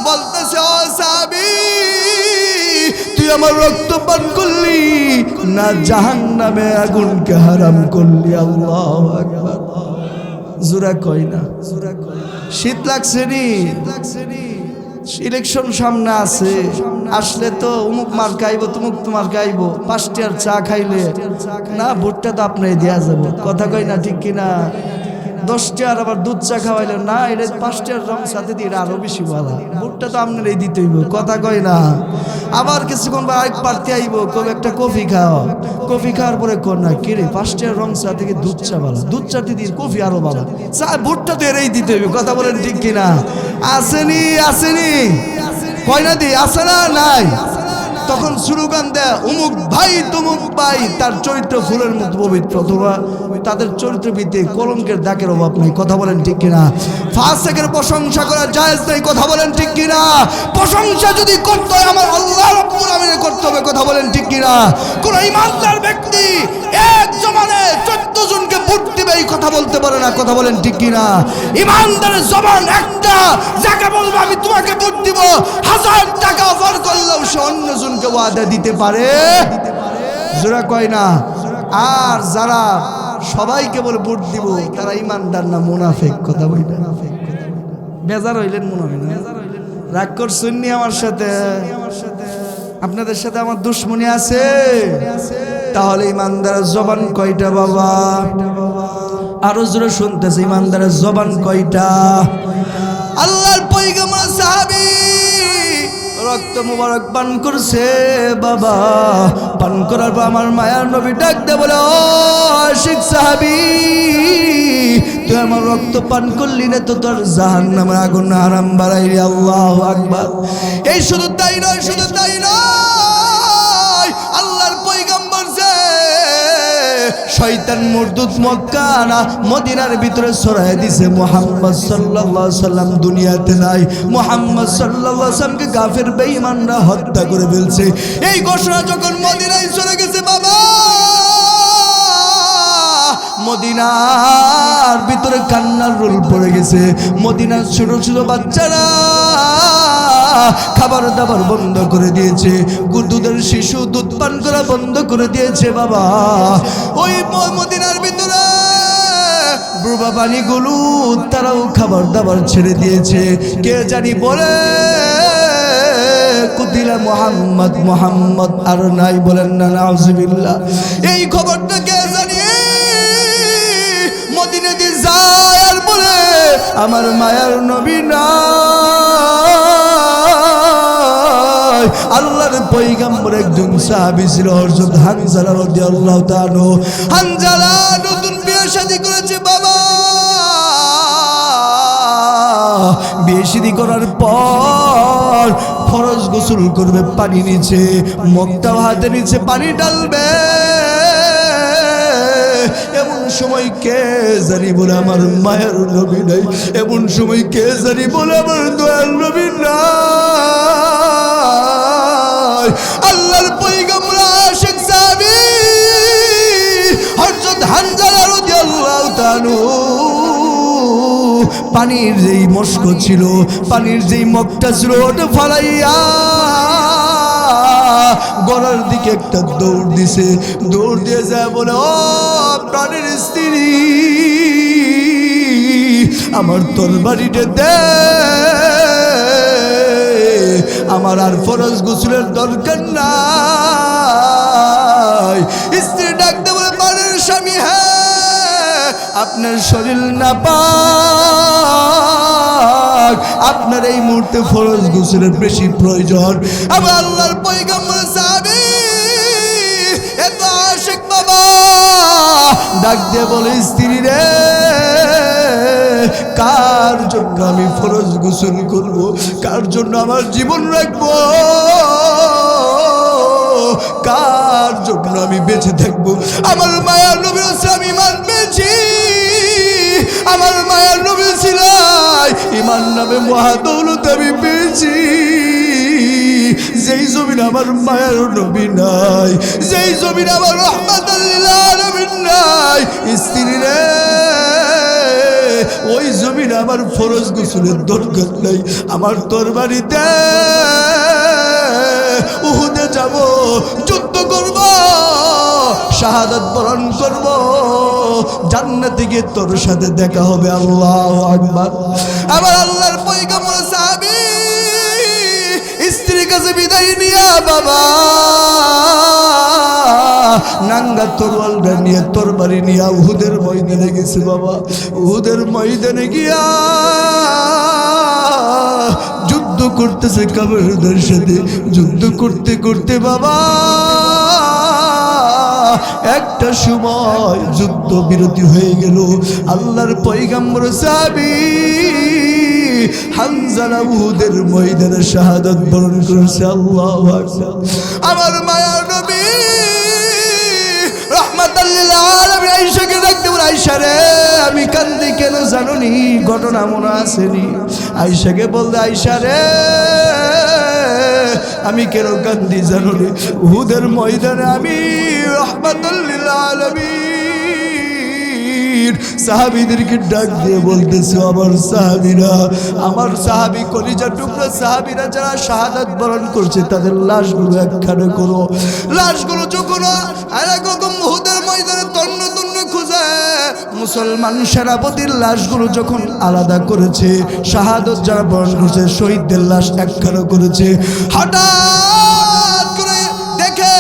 বলতেছে, ও সাহাবী তুই আমার রক্ত পান করলি না জাহান্নামে আগুনকে হারাম করলি? আল্লাহু আকবার। জোরা কই না? শীত লাগছে নি? ইলেকশন সামনে আছে, আসলে তো অমুক মার খাইব, তুমুক তোমার খাইব, 5 টাকার চা খাইলে না ভোটটা তো আপনার দেয়া যাবে। কথা কই না ঠিক কিনা? 10 টাকার আবার দুধ চা খাওয়াইলে না, এটা 5 টাকার রং সাথে দিয়ে আরো বেশি ভালো, ভোটটা তো আপনার এই দিতেই। কথা কই না? আবার কিছুক্ষণ পর আরেক প্রার্থী আইব, কবে একটা কফি খাও। কফি খাওয়ার পরে কোন না কে রে 5 টাকার রং চা থেকে দুধ চা বালা, দুধ চা দিদি কফি আরো বালা, চা ভুট্টা তো এরই দিতে হবে। কথা বলেন ঠিক কিনা? আসেনি আসেনি কয় না দি আসে না নাই? তখন স্লোগান দেয় অমুক ভাই তমুক ভাই, তার চরিত্র ফুলের মতো পবিত্র, অথবা তাদের চরিত্র ভিত্তি কলঙ্কের দাগের অভাব নেই। কথা বলেন ঠিক কিনা? ফাসিকের প্রশংসা করা জায়েজ নেই। কথা বলেন ঠিক কিনা? প্রশংসা যদি করতে হয় আমার আল্লাহ রাব্বুল আমিনের করতে হবে। কথা বলেন ঠিক কিনা? কোন ইমানদার ব্যক্তি এক জমানে 14 জনকে ভোট দিবে এই কথা বলতে পারে না। কথা বলেন ঠিক কিনা? ইমানদারের জবান একটা, যাকে বলবো আমি তোমাকে ভোট দিব, 1000 টাকা অফার করলেও সে অন্য জনকে ওয়াদা দিতে পারে। জোরা কয় না? আর যারা সবাইকে বলে ভোট দিব তারা ইমানদার না মুনাফিক। কথা বলি না? বেজার হইলেন মনে হয় না? রাগ করছেন নি আমার সাথে? আপনাদের সাথে আমার দুশ্মনী আছে? তাহলে ইমানদারের জবান কয়টা বাবা? আরো জোরে শুনতেছে, ইমানদারের জবান কয়টা? আল্লাহর পয়গম্বর সাহাবী রক্ত মুবারক পান করছে বাবা, পান করার পর আমার মায়ার নবী ডাক দে বলে, ও আশিক সাহাবী, তুই আমার রক্ত পান করলি না তো তোর জাহান্নামের আগুন হারাম বাড়াইলি। আল্লাহু আকবার। এই শুধু তাই নয়, শুধু তাই নয়, আল্লাহর পয়গম্বর যে শয়তান মুরদুদ মক্কা না মদিনার ভিতরে ছড়ায় দিছে মুহাম্মদ সাল্লাল্লাহু আলাইহি সাল্লাম দুনিয়াতে নাই। মুহাম্মদ সাল্লাল্লাহু আলাইহি সাল্লামকে কাফের বেঈমানরা হত্যা করে ফেলছে। এই ঘোষণা যখন মদিনায় চলে গেছে বাবা, মদিনার ভিতরে কান্নার রোল পড়ে গেছে। মদিনার ছোট ছোট বাচ্চারা খাবার দাবার বন্ধ করে দিয়েছে, দুধের শিশু দুধ পান করা বন্ধ করে দিয়েছে বাবা। ওই মদিনার ভিতরে বুড়া পানিগুলো তারাও খাবার দাবার ছেড়ে দিয়েছে। কে জানি বলে কুতিলা মুহাম্মদ, মুহাম্মদ আর নাই। বলেন না নাউজুবিল্লাহ। এই খবরটা কে জানি মদিনাতে যায় আর বলে আমার মায়ার নবী নাই। আল্লাহর পয়গম্বর একজন সাহাবী ছিল হযরত হানজালা রাদিয়াল্লাহু তাআলা। হানজালা নতুন বিয়ে শাদী করেছে বাবা। বিয়ে শাদী করার পর ফরজ গোসল করবে, পানি নিচে মগটা হাতে নিচে পানি ঢালবে। এমন সময় কে জানি বলে আমার মায়ের নবী নাই। এমন সময় কে জানি বলে আমার দয়াল নবী নাই। আল্লাহর পয়গম্বর আশিক সাহাবী হযরত হানজালা রাদিয়াল্লাহু তাআলা পানির যেই মস্ক ছিল, পানির যেই মগটা ছিল, ওটা ফালাইয়া গলার দিকে একটা দৌড় দিছে। দৌড় দিয়ে যায় বলে, ও প্রাণের স্ত্রী, আমার তরবারিটা দে, আমার আর ফরজ গোসলের দরকার নাই। স্ত্রী ডাকতে বলে, প্রাণের স্বামী, হ্যাঁ আপনার শরীর নাপাক, আপনার এই মুহূর্তে ফরজ গোসলের বেশি প্রয়োজন। আমার আল্লাহর পয়গম্বর সাহাবী এত আশিক বাবা ডাক দিয়ে বলে, স্ত্রী রে, কার জন্য আমি ফরজ গোসল করব, কার জন্য আমার জীবন রাখবো, কার জন্য আমি বেঁচে থাকবো? আমার মায়ার নবীর আমি ইমান পেয়েছি, আমার মায়ার নবী ছিলাই, ইমান নামে মহাদৌলত আমি পেয়েছি। যেই জমিন আমার মায়ার নবী নাই, যেই জমিন আমার রাহমাতুল লিল আলামিন নাই, স্ত্রী রে, ওই জমিন আমার ফরজ গোসলের দরকার নাই। আমার তরবারিতে উহুদে যাব, যুদ্ধ করব, শাহাদাত বরণ করব, জান্নাতে গিয়ে তোর সাথে দেখা হবে। আল্লাহু আকবার। আমার আল্লাহর পয়গম্বর সাহাবী স্ত্রীর কাছে বিদায় নিয়া বাবা নাঙ্গা তরোয়ালটা নিয়ে তরবারি নিয়ে উহুদের ময়দানে গেছে বাবা। উহুদের ময়দানে গিয়া যুদ্ধ করতেছে কাফেরদের সাথে। যুদ্ধ করতে করতে বাবা একটা সময় যুদ্ধ বিরতি হয়ে গেল। আল্লাহর পয়গম্বর সাহাবী হামজা উহুদের ময়দানে শাহাদাত বরণ করেছে। আল্লাহু আকবার। আমার মায়ার নবী রাহমাতাল লিল আলামিন আয়েশাকে ডাকতে বলে, আয়েশা রে আমি কান্দি কেন জানোনি? ঘটনা মনে আসেনি? আয়েশাকে বলতে, আয়েশা রে আমি কেন কান্দি জানোনি? উহুদের ময়দানে আমি রাহমাতাল লিল আলামিন সাহাবীদেরকে ডাক দিয়ে বলতেছে, আমার সাহাবীরা, আমার সাহাবী কলিজার টুকরা সাহাবীরা যারা শাহাদাত বরণ করছে তাদের লাশগুলো একখানে করো। লাশগুলো যখন এরকম উহুদের ময়দানে তন্ন তন্ন খুঁজে মুসলমান সেনাপতির লাশগুলো যখন আলাদা করেছে, শাহাদাত যারা বরণ করছে শহীদদের লাশ একখানে করেছে, হঠাৎ করে দেখে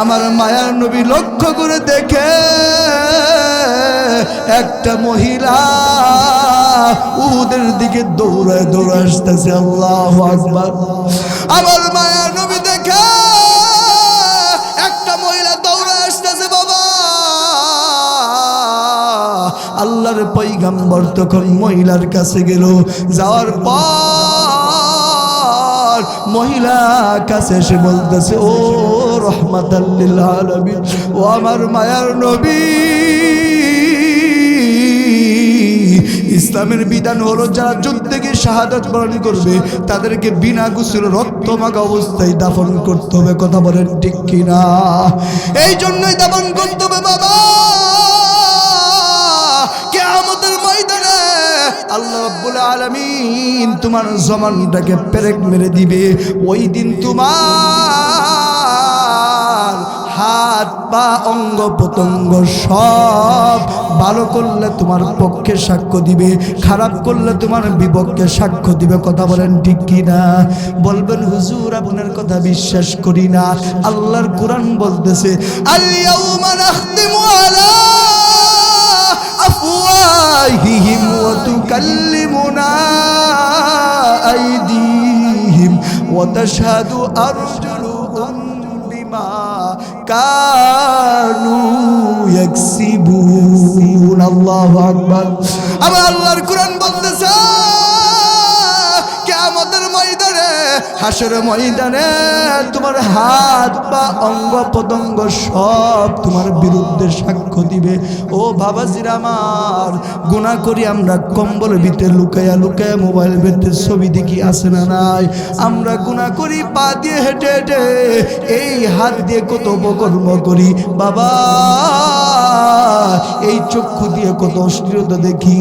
আমার মায়ার নবী লক্ষ্য করে দেখে একটা মহিলা উহুদের দিকে দৌড়ায় দৌড়ায় আসতেছে। আল্লাহু আকবার। আমার মায়ার নবী দেখে একটা মহিলা দৌড়ায় আসতেছে। বাবা আল্লাহর পয়গম্বর তখন মহিলার কাছে গেল। যাওয়ার পর মহিলা কাছে এসে বলতেছে, ও রাহমাতাল লিল আলামিন, ও আমার মায়ার নবী, ইসলামের বিধান হলো যারা যুদ্ধে গিয়ে শাহাদাত বরণ করবে তাদেরকে বিনা গোসল রক্ত মাখা অবস্থায় দাফন করতে হবে। কথা বলেন ঠিক কিনা? এই জন্যই দাফন করতে হবে বাবা। কিয়ামতের ময়দানে আল্লাহ রাব্বুল আলামিন তোমার জমানটাকে পেরেক মেরে দিবে। ওই দিন তোমার হাত পা অঙ্গ প্রত্যঙ্গ সব ভালো করলে তোমার পক্ষে সাক্ষ্য দিবে, খারাপ করলে তোমার বিপক্ষে সাক্ষ্য দিবে। কথা বলেন ঠিক কিনা? বলবেন হুজুর আপনার কথা বিশ্বাস করি না। আল্লাহর কোরআন বলতেছে, আল ইয়াউমা নাখতিমু আলা আফওয়াহিহিম ওয়া তুকাল্লিমুনা আইদিহিম ওয়া তাশহাদু আরজুলুহুম বিমা কানু ইয়াকসিবুন। আল্লাহু আকবার। আমার আল্লাহর কোরআন বলতেছে কিয়ামতের ময়দানে, হাসরের ময়দানে তোমার হাত পা অঙ্গ প্রত্যঙ্গ সব তোমার বিরুদ্ধে সাক্ষ্য দিবে। ও বাবাজিরা আমার, গুনাহ করি আমরা কম্বলের ভিতরে লুকায়া লুকায়া মোবাইল ভিতরে ছবি দেখি, আছে না নাই? আমরা গুনাহ করি পা দিয়ে হেঁটে হেঁটে, এই হাত দিয়ে কত অপকর্ম করি বাবা, এই চক্ষু দিয়ে কত অশ্লীলতা দেখি,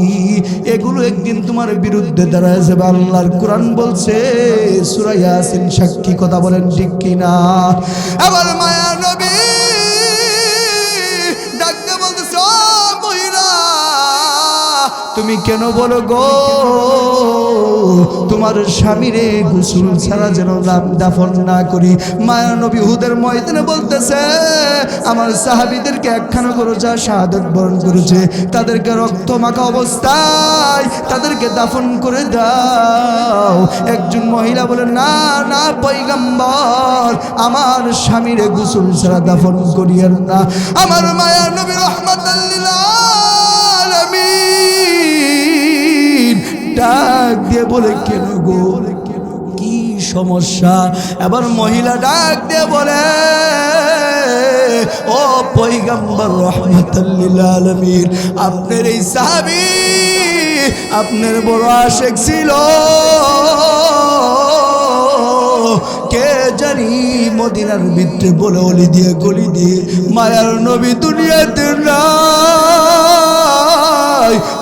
এগুলো একদিন তোমার বিরুদ্ধে দাঁড়ায় যাবে। আল্লাহর কোরআন বলছে সূরা ইয়াসিন সাক্ষী। কথা বলেন ঠিক কিনা? আমার মায়া নবী ডাকতে বলতেছে, ও মহিলা তুমি কেন বলো গো তোমার স্বামীরে গোসল ছাড়া যেন দাফন না করি? মায়া নবী উহুদের ময়দানে বলতেছে, আমার সাহাবীদেরকে একখানা করে যা শাহাদাত বরণ করেছে তাদেরকে রক্ত মাখা অবস্থায় তাদেরকে দাফন করে দাও। একজন মহিলা বলে, না না পয়গম্বর, আমার স্বামীরে গোসল ছাড়া দাফন করিয়েন না। আমার মায়া নবী রাহমাতাল লিল আলামিন ডাক দিয়ে বলে, কেন গো কি সমস্যা? এবার মহিলা ডাক দিয়ে বলে, ও পয়গম্বর রাহমাতাল লিল আলামিন, আপনার এই সাহাবী আপনার বড় আশিক ছিল, কে জানি মদিনার ভিতরে বলে অলি দিয়ে গলি দিয়ে মায়ার নবী দুনিয়াতে নাই,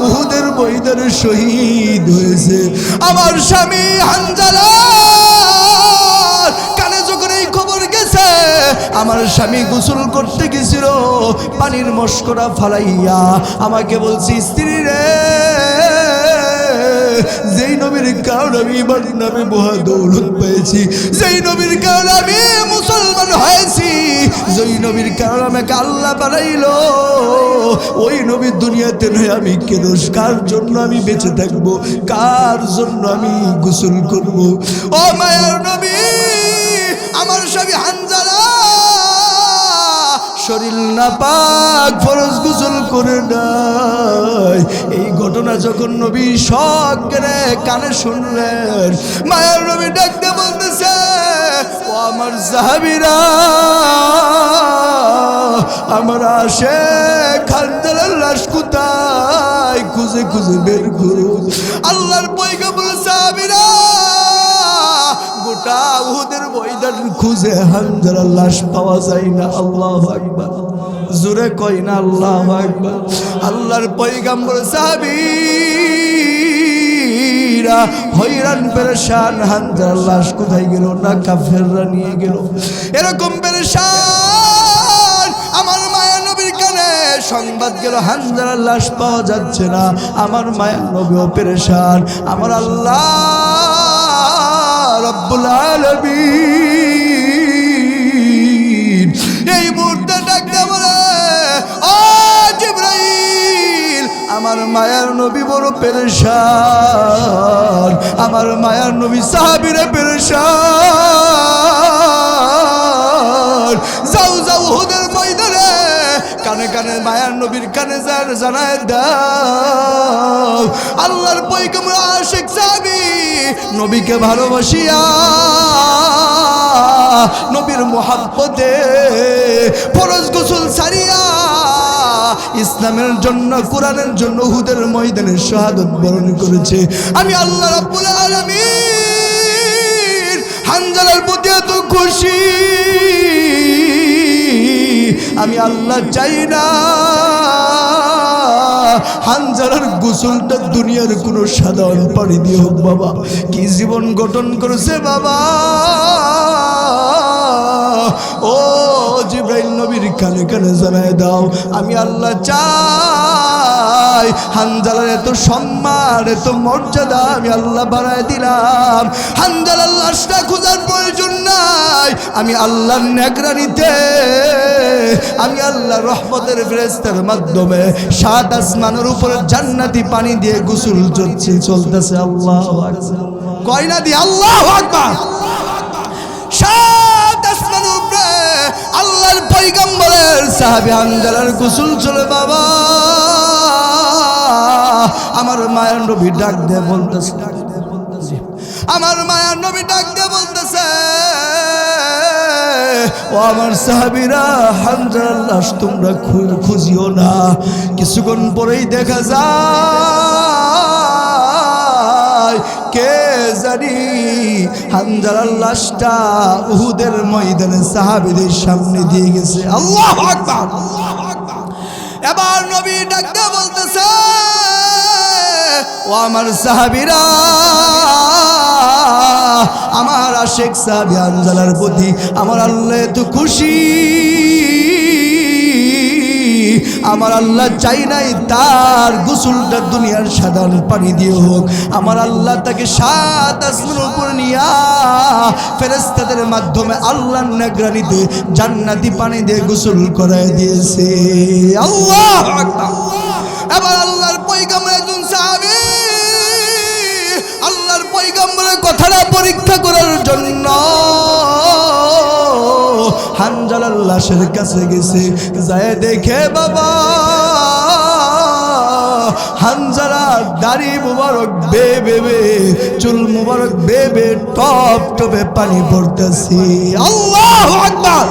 উহুদের ময়দানে শহীদ হয়েছে। আমার স্বামী হানজালা কানে যখন এই খবর গেছে, আমার স্বামী গোসল করতে গেছিল, পানির মশকরা ফালাইয়া আমাকে বলছি, স্ত্রী রে যেই নবীর কারণে আমি ইমান নামে মহা দৌলত পেয়েছি, যেই নবীর কারণে আমি মুসলমান হয়েছি, যেই নবীর কারণে আমাকে আল্লাহ বানাইলো, ওই নবীর দুনিয়াতে নয় আমি কেন, কার জন্য আমি বেঁচে থাকবো, কার জন্য আমি গোসল করব? ও মায়ার নবী, আমার স্বামী হানজালা শরীর নাপাক, ফরজ গোসল করে নাই। এই ঘটনা যখন নবী শক করে কানে শুনলেন, মায়ার নবী ডাকতে বলতেছে, ও আমার সাহাবীরা, আমার আশিক হানজালার লাশ কোথায়, খুঁজে খুঁজে বের করো। আল্লাহর পয়গম্বর সাহাবীরা গোটা উহুদের ময়দান খুঁজে হানজালার লাশ পাওয়া যায় না। আল্লাহু আকবার, জোরে কই না আল্লাহু আকবার। আল্লাহর পয়গম্বর সাহাবীরা হয়রান পেরেশান, হানজালার লাশ কোথায় গেল, না কাফেররা নিয়ে গেল, এরকম পেরেশান। আমার মায়া নবীর কানে সংবাদ গেল হানজালার লাশ পাওয়া যাচ্ছে না। আমার মায়া নবীও পেরেশান। আমার আল্লাহ রব্বুল আলামিন এই মুহূর্তে ডাকতে বলে, ও জিবরাইল, আমার মায়ার নবী বড় পেরেশান, আমার মায়ার নবী সাহাবীরা পেরেশান। যাও যাও উহুদের ময়দানে কানে কানে মায়ার নবীর কানে জানায় দাও, আল্লাহর পয়গম্বর আশিক সাহাবী নবীকে ভালোবাসিয়া, নবীর মুহাব্বতে ফরজ গোসল ছাড়িয়া ইসলামের জন্য, কোরআনের জন্য উহুদের ময়দানে শাহাদাত বরণ করেছে। আমি আল্লাহ রাব্বুল আলামিন হানজালার প্রতি এত খুশি, আমি আল্লাহ চাই না হানজালার গোসলটা দুনিয়ার কোন সাধারণ পানি দিয়ে হোক। বাবা কি জীবন গঠন করেছে বাবা। ও জিবরাইল নবীর কানে কানে জানায় দাও, আমি আল্লাহ চাই হানজালার এত সম্মান, এত মর্যাদা আমি আল্লাহ বাড়ায় দিলাম। হানজালার লাশটা খোঁজার প্রয়োজন নাই, আমি আল্লাহর নেগরানিতে, আমি আল্লাহ রহমতের ফেরেশতার মাধ্যমে সাত আসমানের উপরে জান্নাতি পানি দিয়ে গোসল চলতেছে। আল্লাহু আকবার, কয় না দি আল্লাহু আকবার। সাত আসমানের উপরে আল্লাহর পয়গম্বরের সাহাবী হানজালার গোসল চলে। বাবা আমার মায়ার নবী ডাক দিয়ে বলতেছে, আমার মায়ার নবী ডাক দিয়ে বলতেছে, ও আমার সাহাবীরা, হানজালার লাশ তোমরা খুঁজিও না, কিছুক্ষণ পরেই দেখা যায় কে জানি হানজালার লাশটা উহুদের ময়দানে সাহাবীদের সামনে দিয়ে গেছে। আল্লাহু আকবার। এবার নবী ডাক দিয়ে বলতেছে, ও আমার সাহাবীরা, আমার আশিক সাহাবী হানজালার প্রতি আমার আল্লাহ এত খুশি, আমার আল্লাহ চাই নাই তার গোসলটা দুনিয়ার সাধারণ পানি দিয়ে হোক, আমার আল্লাহ তাকে সাত আসমানের উপর নিয়া ফেরেশতাদের মাধ্যমে আল্লাহর নিগরানিতে জান্নাতি পানি দিয়ে গোসল করায় দিয়েছে। আল্লাহু আকবার। এবার আল্লাহর পয়গম্বর একজন সাহাবী আল্লাহর পয়গম্বরের কথাটা পরীক্ষা করার জন্য হানজালার লাশের কাছে গেছে। যায় দেখে বাবা হানজালার দাড়ি মুবারক বেবে, চুল মুবারক বেবে, টপ টপে পানি পড়তেছে। আল্লাহু আকবার।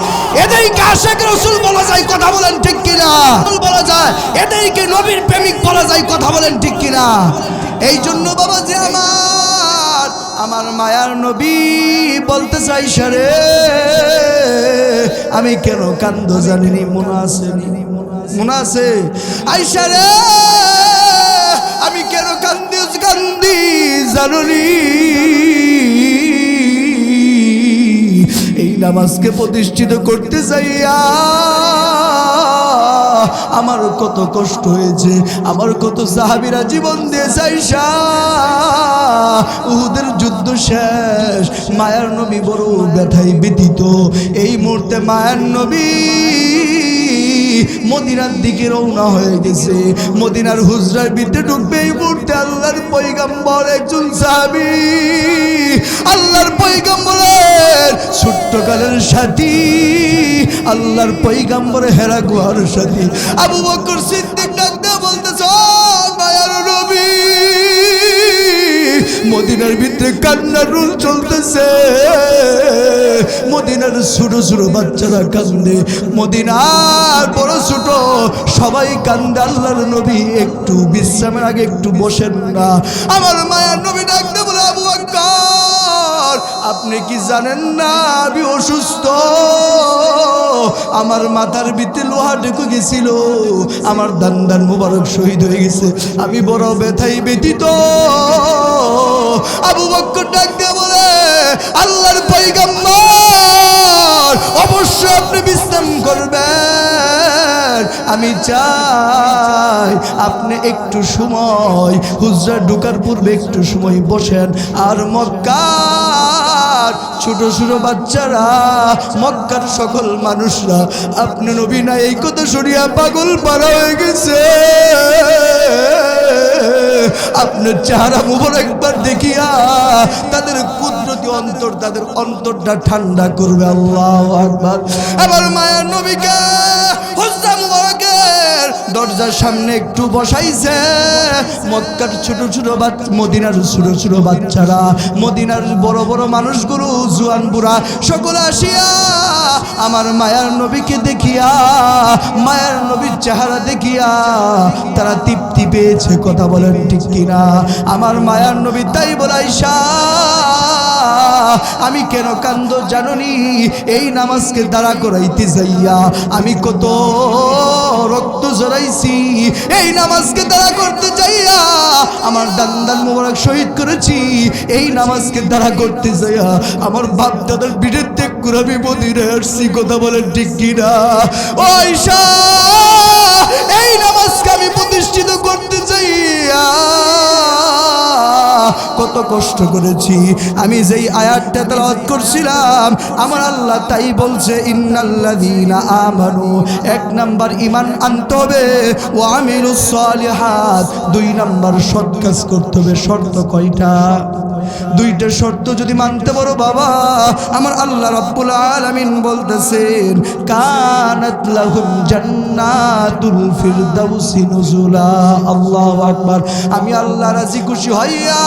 এদেরকে আশিক রাসূল বলা যায়, কথা বলেন ঠিক কিনা? বলা যায় এদেরকে নবীর প্রেমিক বলা যায়, কথা বলেন ঠিক কিনা? এই জন্য বাবা যে আমার মায়ার নবী বলতে চাই, সারে আমি কেন কান্দ জানিনি, মনে আছে? মনে আছে আয়সা রে, আমি কেন কান্দি জানুনি? এই নামাজকে প্রতিষ্ঠিত করতে চাইয়া আমার কত কষ্ট হয়েছে, আমার কত সাহাবীরা জীবন দিয়েছে আয়েশা। উহুদের যুদ্ধ শেষ, মায়ার নবী বড় ব্যথায় ব্যথিত। এই মুহূর্তে মায়ার নবী মদিনার দিকে রওনা হয়ে গেছে, মদিনার হুজরার ভিতরে ঢুকবে। এই মুহূর্তে আল্লাহর পয়গম্বর একজন সাহাবী, আল্লাহর পয়গম্বরের ছোট্টকালের সাথী, আল্লাহর পয়গম্বর হেরা গুহার সাথী আবু বকর সিদ্দিক ডাকতে বলতেছে, ও মায়ার নবী, মদিনার ভিতরে কান্নার রোল চলতেছে, মদিনার ছোট ছোট বাচ্চারা কান্দে, মদিনার বড় ছোট সবাই কান্দে। আল্লাহর নবী একটু বিশ্রামের আগে একটু বসেন না। আমার মায়ার নবী ডাকতে বলে, আবু বকর, আপনি কি জানেন না আমি অসুস্থ? আমার মাথার ভিতরে লোহা ঢুকে গেছিল, আমার দান্দান মুবারক শহীদ হয়ে গেছে, আমি বড় ব্যথায় ব্যথিত। আবু বকর ডাক দিয়ে বলে, আল্লাহর পয়গম্বর, অবশ্যই আপনি বিশ্রাম করবেন, আমি চাই আপনি একটু সময় হুজরা ঢোকার পূর্বে একটু সময় বসেন। আর মক্কার ছোট ছোট বাচ্চারা, মক্কার সকল মানুষরা আপনি নবী না এই কথা শুনিয়া পাগল পারা হয়ে গেছে। আপনার চেহারা মুবারক একবার দেখিয়া তাদের কুদরতি অন্তর, তাদের অন্তরটা ঠান্ডা করবে। আল্লাহু আকবার। আমার মায়ের নবীকে হুজরা মুবারকের দরজার সামনে একটু বসাইছে। মক্কার ছোট ছোট বাচ্চা, মদিনার ছোট ছোট বাচ্চারা, মদিনার বড় বড় মানুষগুলো, জুয়ান বুড়া সকলে আসিয়া আমার মায়ার নবীকে দেখিয়া, মায়ার নবীর চেহারা দেখিয়া তারা তৃপ্তি পেয়েছে। কথা বলেন ঠিক কিনা? আমার মায়ার নবী তাই বলে, আয়েশা, আমি কেন কান্দ জানুনি? এই নামাজকে দাঁড়া করাইতে যাইয়া আমি কত রক্ত জড়াইছি, এই নামাজকে দাঁড়া করতে যাইয়া আমার দান্দান মুবারক শহীদ করেছি, এই নামাজকে দাঁড়া করতে যাইয়া আমার বাপ দাদার বিড়ের ত্যাগ করে আমি মদিনায় আসছি। কথা বলেন ঠিক কিনা? ও আয়েশা, এই নামাজকে আমি প্রতিষ্ঠিত করতে যাইয়া কত কষ্ট করেছি। আমি যেই আয়াতটা তেলাওয়াত করছিলাম, আমার আল্লাহ তাই বলছে, ইন্নাল্লাযীনা আমানু, এক নাম্বার ঈমান আনতে হবে, ওয়া আমিলুস সালিহাত, দুই নাম্বার সৎ কাজ করতে হবে। শর্ত কয়টা? দুইটা শর্ত যদি মানতে পারো বাবা, আমার আল্লাহ রাব্বুল আলামিন বলতেছেন, কানাত লাহুম জান্নাতুল ফিরদাউসি নুজুলা। আল্লাহু আকবার। আমি আল্লাহ রাজি খুশি হইয়া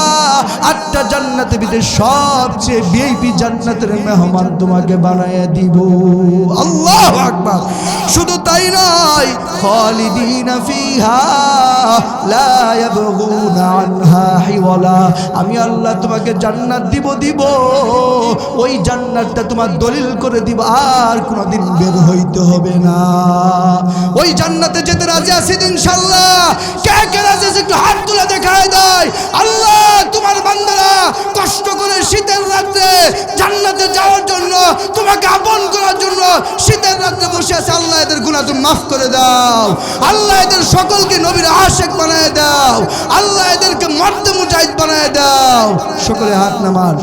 8টা জান্নাতের ভিতরে সবচেয়ে ভিআইপি জান্নাতের মেহমান তোমাকে বানায়া দিব। আল্লাহু আকবার। শুধু তাই নয়, খালিদিনা ফিহা লা ইয়াবগুনা আনহা হিওয়ালা। আমি আল্লাহ তোমাকে জান্নাত দিব, ওই জান্নাতটা তোমার দলিল করে দিব, আর কোনোদিন বের হইতে হবে না। ওই জান্নাতে যেতে রাজি আছি ইনশাআল্লাহ? কে কে রাজি আছে একটু হাত তুলে দেখায় দেয়। আল্লাহ তোমার বান্দারা কষ্ট করে শীতের রাতে জান্নাতে যাওয়ার জন্য, তোমাকে আপন করার জন্য শীতের রাতে বসে আছে। আল্লাহ এদের গুনাহ তুমি মাফ করে দাও। আল্লাহ এদের সকলকে নবীর আশিক বানায় দাও। আল্লাহ এদেরকে মর্দে মুজাহিদ বানায় দাও। সকলে হাত নামান।